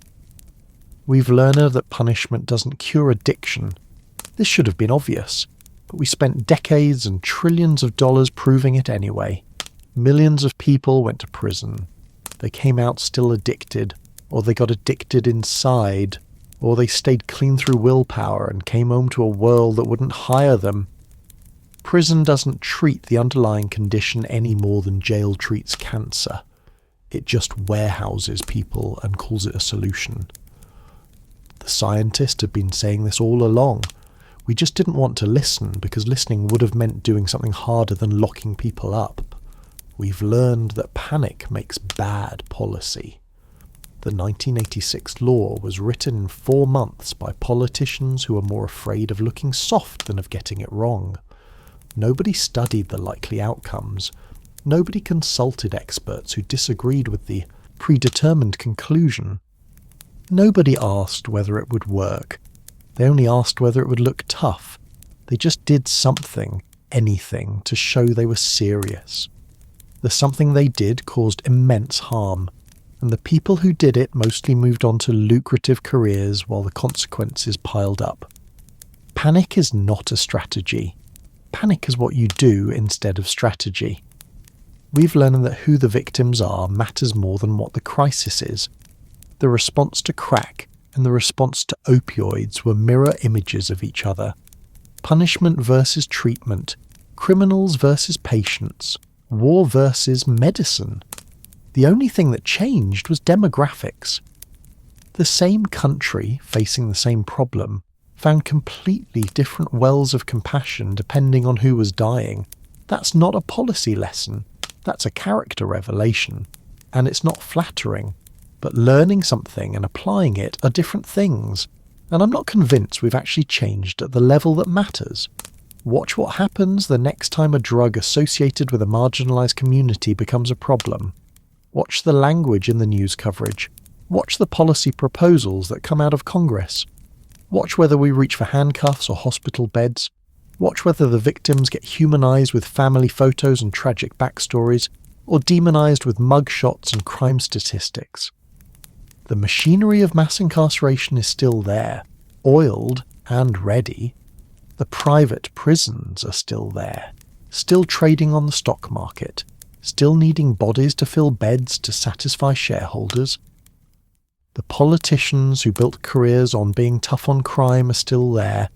We've learned that punishment doesn't cure addiction. This should have been obvious, but we spent decades and trillions of dollars proving it anyway. Millions of people went to prison. They came out still addicted, or they got addicted inside, or they stayed clean through willpower and came home to a world that wouldn't hire them. Prison doesn't treat the underlying condition any more than jail treats cancer. It just warehouses people and calls it a solution. The scientists have been saying this all along. We just didn't want to listen because listening would have meant doing something harder than locking people up. We've learned that panic makes bad policy. The 1986 law was written in 4 months by politicians who were more afraid of looking soft than of getting it wrong. Nobody studied the likely outcomes. Nobody consulted experts who disagreed with the predetermined conclusion. Nobody asked whether it would work. They only asked whether it would look tough. They just did something, anything, to show they were serious. The something they did caused immense harm, and the people who did it mostly moved on to lucrative careers while the consequences piled up. Panic is not a strategy. Panic is what you do instead of strategy. We've learned that who the victims are matters more than what the crisis is. The response to crack and the response to opioids were mirror images of each other. Punishment versus treatment, criminals versus patients, war versus medicine. The only thing that changed was demographics. The same country, facing the same problem, found completely different wells of compassion depending on who was dying. That's not a policy lesson. That's a character revelation. And it's not flattering. But learning something and applying it are different things. And I'm not convinced we've actually changed at the level that matters. Watch what happens the next time a drug associated with a marginalised community becomes a problem. Watch the language in the news coverage. Watch the policy proposals that come out of Congress. Watch whether we reach for handcuffs or hospital beds. Watch whether the victims get humanised with family photos and tragic backstories, or demonised with mugshots and crime statistics. The machinery of mass incarceration is still there, oiled and ready. The private prisons are still there, still trading on the stock market, still needing bodies to fill beds to satisfy shareholders. The politicians who built careers on being tough on crime are still there,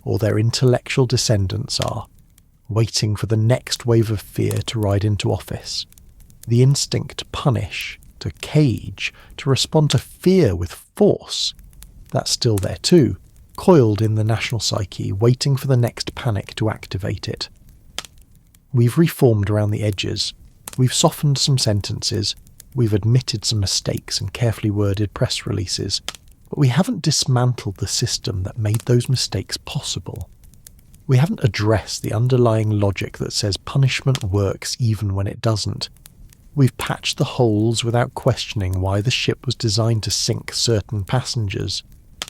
or their intellectual descendants are, waiting for the next wave of fear to ride into office. The instinct to punish, to cage, to respond to fear with force, that's still there too, coiled in the national psyche, waiting for the next panic to activate it. We've reformed around the edges. We've softened some sentences. We've admitted some mistakes in carefully worded press releases. But we haven't dismantled the system that made those mistakes possible. We haven't addressed the underlying logic that says punishment works even when it doesn't. We've patched the holes without questioning why the ship was designed to sink certain passengers.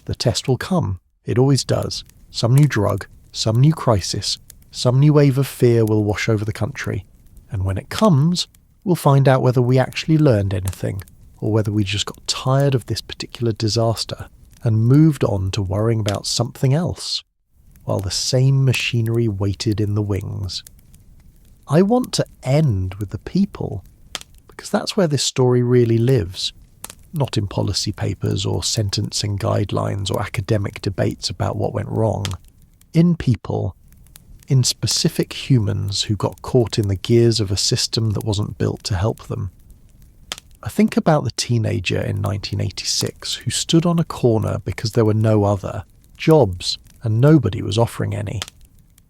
The test will come. It always does. Some new drug, some new crisis, some new wave of fear will wash over the country. And when it comes, we'll find out whether we actually learned anything, or whether we just got tired of this particular disaster and moved on to worrying about something else, while the same machinery waited in the wings. I want to end with the people, because that's where this story really lives, not in policy papers or sentencing guidelines or academic debates about what went wrong. In people, in specific humans who got caught in the gears of a system that wasn't built to help them. I think about the teenager in 1986 who stood on a corner because there were no other jobs and nobody was offering any.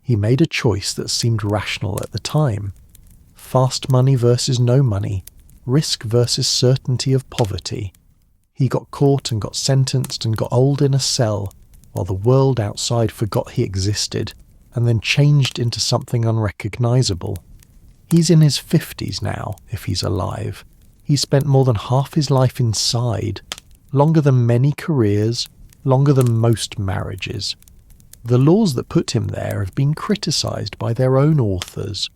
He made a choice that seemed rational at the time. Fast money versus no money, risk versus certainty of poverty. He got caught and got sentenced and got old in a cell while the world outside forgot he existed and then changed into something unrecognisable. He's in his 50s now, if he's alive. He's spent more than half his life inside, longer than many careers, longer than most marriages. The laws that put him there have been criticised by their own authors.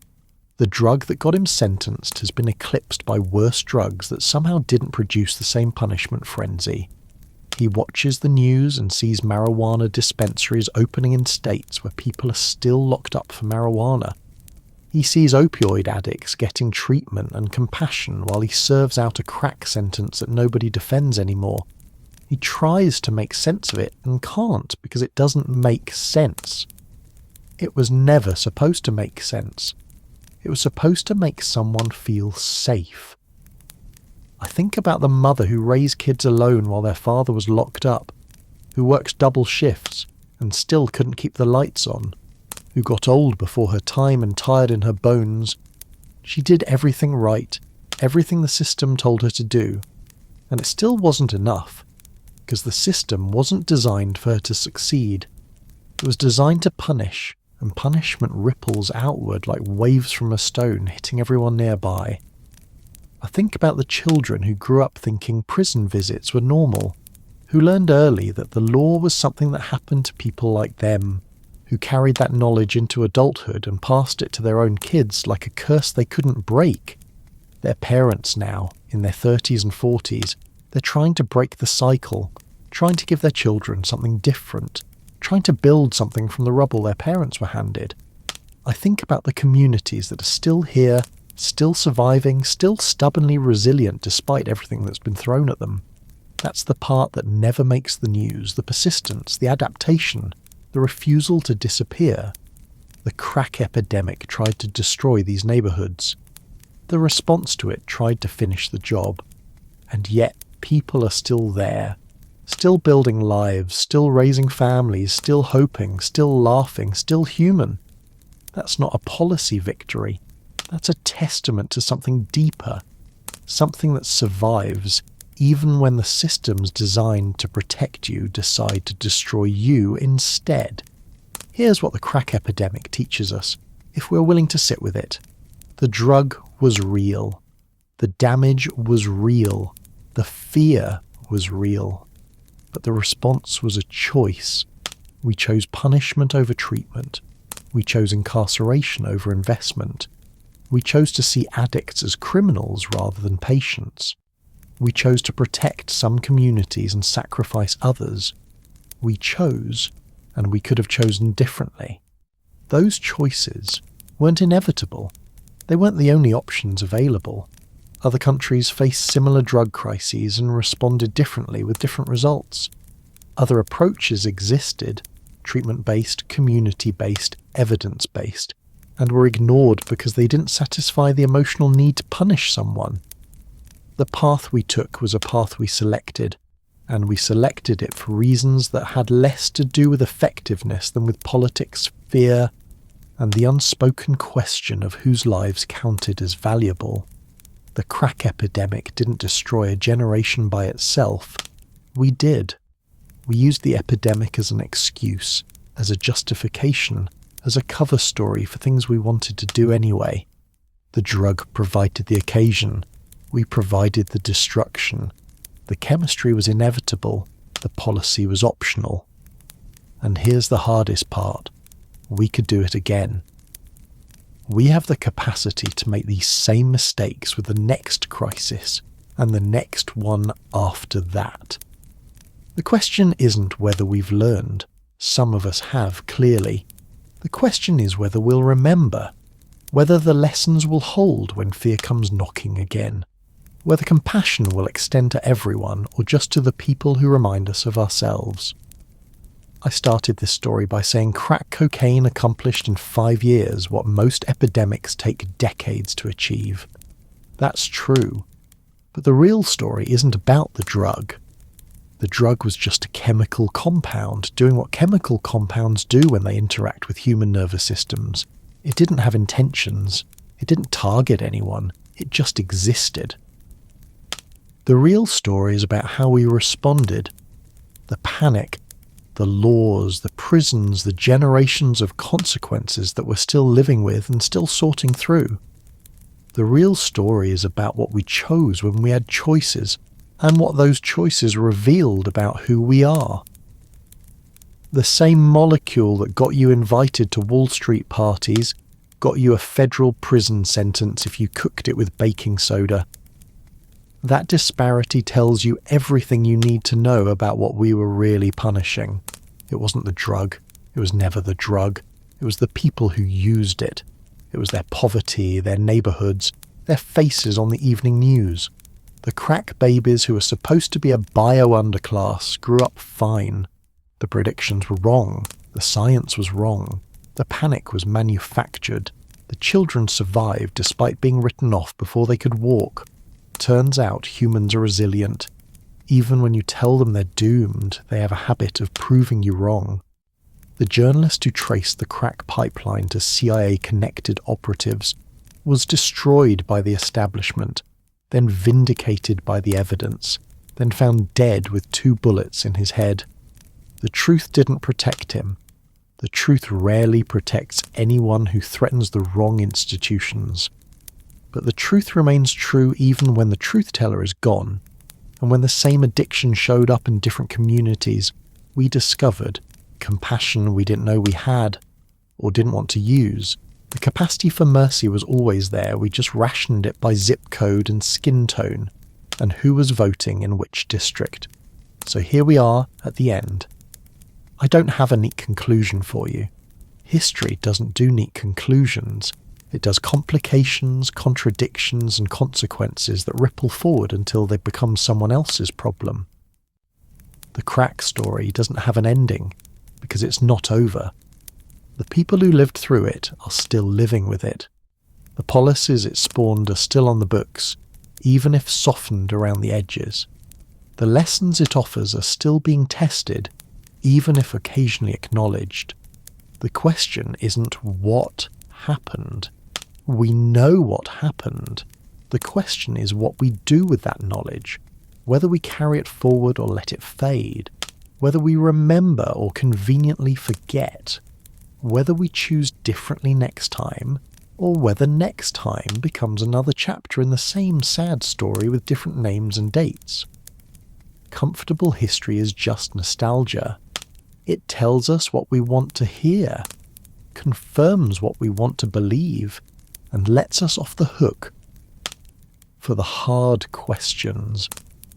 The drug that got him sentenced has been eclipsed by worse drugs that somehow didn't produce the same punishment frenzy. He watches the news and sees marijuana dispensaries opening in states where people are still locked up for marijuana. He sees opioid addicts getting treatment and compassion while he serves out a crack sentence that nobody defends anymore. He tries to make sense of it and can't because it doesn't make sense. It was never supposed to make sense. It was supposed to make someone feel safe. I think about the mother who raised kids alone while their father was locked up, who worked double shifts and still couldn't keep the lights on, who got old before her time and tired in her bones. She did everything right, everything the system told her to do, and it still wasn't enough, because the system wasn't designed for her to succeed. It was designed to punish, and punishment ripples outward like waves from a stone hitting everyone nearby. I think about the children who grew up thinking prison visits were normal, who learned early that the law was something that happened to people like them, who carried that knowledge into adulthood and passed it to their own kids like a curse they couldn't break. Their parents now, in their 30s and 40s, they're trying to break the cycle, trying to give their children something different, trying to build something from the rubble their parents were handed. I think about the communities that are still here, still surviving, still stubbornly resilient despite everything that's been thrown at them. That's the part that never makes the news, the persistence, the adaptation, the refusal to disappear. The crack epidemic tried to destroy these neighbourhoods. The response to it tried to finish the job. And yet people are still there, still building lives, still raising families, still hoping, still laughing, still human. That's not a policy victory. That's a testament to something deeper, something that survives even when the systems designed to protect you decide to destroy you instead. Here's what the crack epidemic teaches us, if we're willing to sit with it. The drug was real. The damage was real. The fear was real. but the response was a choice. We chose punishment over treatment. We chose incarceration over investment. We chose to see addicts as criminals rather than patients. We chose to protect some communities and sacrifice others. We chose, and we could have chosen differently. Those choices weren't inevitable. They weren't the only options available. Other countries faced similar drug crises and responded differently with different results. Other approaches existed, treatment-based, community-based, evidence-based, and were ignored because they didn't satisfy the emotional need to punish someone. The path we took was a path we selected, and we selected it for reasons that had less to do with effectiveness than with politics, fear, and the unspoken question of whose lives counted as valuable. The crack epidemic didn't destroy a generation by itself. We did. We used the epidemic as an excuse, as a justification, as a cover story for things we wanted to do anyway. The drug provided the occasion. We provided the destruction. The chemistry was inevitable. The policy was optional. And here's the hardest part. We could do it again. We have the capacity to make these same mistakes with the next crisis and the next one after that. The question isn't whether we've learned. Some of us have, clearly. The question is whether we'll remember, whether the lessons will hold when fear comes knocking again, whether compassion will extend to everyone or just to the people who remind us of ourselves. I started this story by saying crack cocaine accomplished in 5 years what most epidemics take decades to achieve. That's true. But the real story isn't about the drug. The drug was just a chemical compound doing what chemical compounds do when they interact with human nervous systems. It didn't have intentions. It didn't target anyone. It just existed. The real story is about how we responded. The panic, the laws, the prisons, the generations of consequences that we're still living with and still sorting through. The real story is about what we chose when we had choices, and what those choices revealed about who we are. The same molecule that got you invited to Wall Street parties got you a federal prison sentence if you cooked it with baking soda. That disparity tells you everything you need to know about what we were really punishing. It wasn't the drug. It was never the drug. It was the people who used it. It was their poverty, their neighborhoods, their faces on the evening news. The crack babies who were supposed to be a bio-underclass grew up fine. The predictions were wrong. The science was wrong. The panic was manufactured. The children survived despite being written off before they could walk. Turns out humans are resilient. Even when you tell them they're doomed, they have a habit of proving you wrong. The journalist who traced the crack pipeline to CIA-connected operatives was destroyed by the establishment, then vindicated by the evidence, then found dead with 2 bullets in his head. The truth didn't protect him. The truth rarely protects anyone who threatens the wrong institutions. But the truth remains true even when the truth-teller is gone, and when the same addiction showed up in different communities, we discovered compassion we didn't know we had, or didn't want to use. The capacity for mercy was always there, we just rationed it by zip code and skin tone, and who was voting in which district. So here we are at the end. I don't have a neat conclusion for you. History doesn't do neat conclusions. It does complications, contradictions, and consequences that ripple forward until they become someone else's problem. The crack story doesn't have an ending, because it's not over. The people who lived through it are still living with it. The policies it spawned are still on the books, even if softened around the edges. The lessons it offers are still being tested, even if occasionally acknowledged. The question isn't what happened. We know what happened. The question is what we do with that knowledge, whether we carry it forward or let it fade, whether we remember or conveniently forget, whether we choose differently next time, or whether next time becomes another chapter in the same sad story with different names and dates. comfortable history is just nostalgia. It tells us what we want to hear, confirms what we want to believe, and lets us off the hook for the hard questions.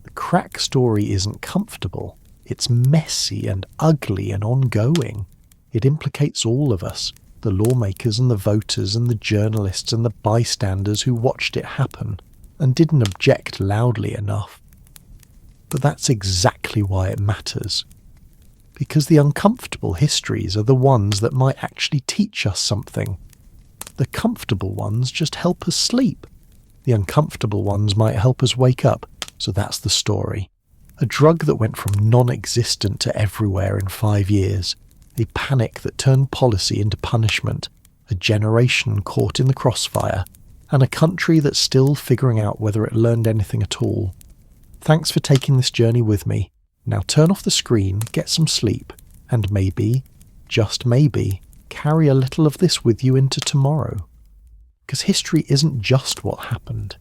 The crack story isn't comfortable. It's messy and ugly and ongoing. It implicates all of us, the lawmakers and the voters and the journalists and the bystanders who watched it happen and didn't object loudly enough. But that's exactly why it matters. Because the uncomfortable histories are the ones that might actually teach us something. The comfortable ones just help us sleep. The uncomfortable ones might help us wake up. So that's the story. A drug that went from non-existent to everywhere in 5 years. A panic that turned policy into punishment. A generation caught in the crossfire. And a country that's still figuring out whether it learned anything at all. Thanks for taking this journey with me. Now turn off the screen, get some sleep, and maybe, just maybe, carry a little of this with you into tomorrow. Because history isn't just what happened.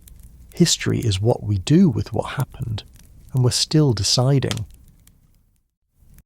History is what we do with what happened, and we're still deciding.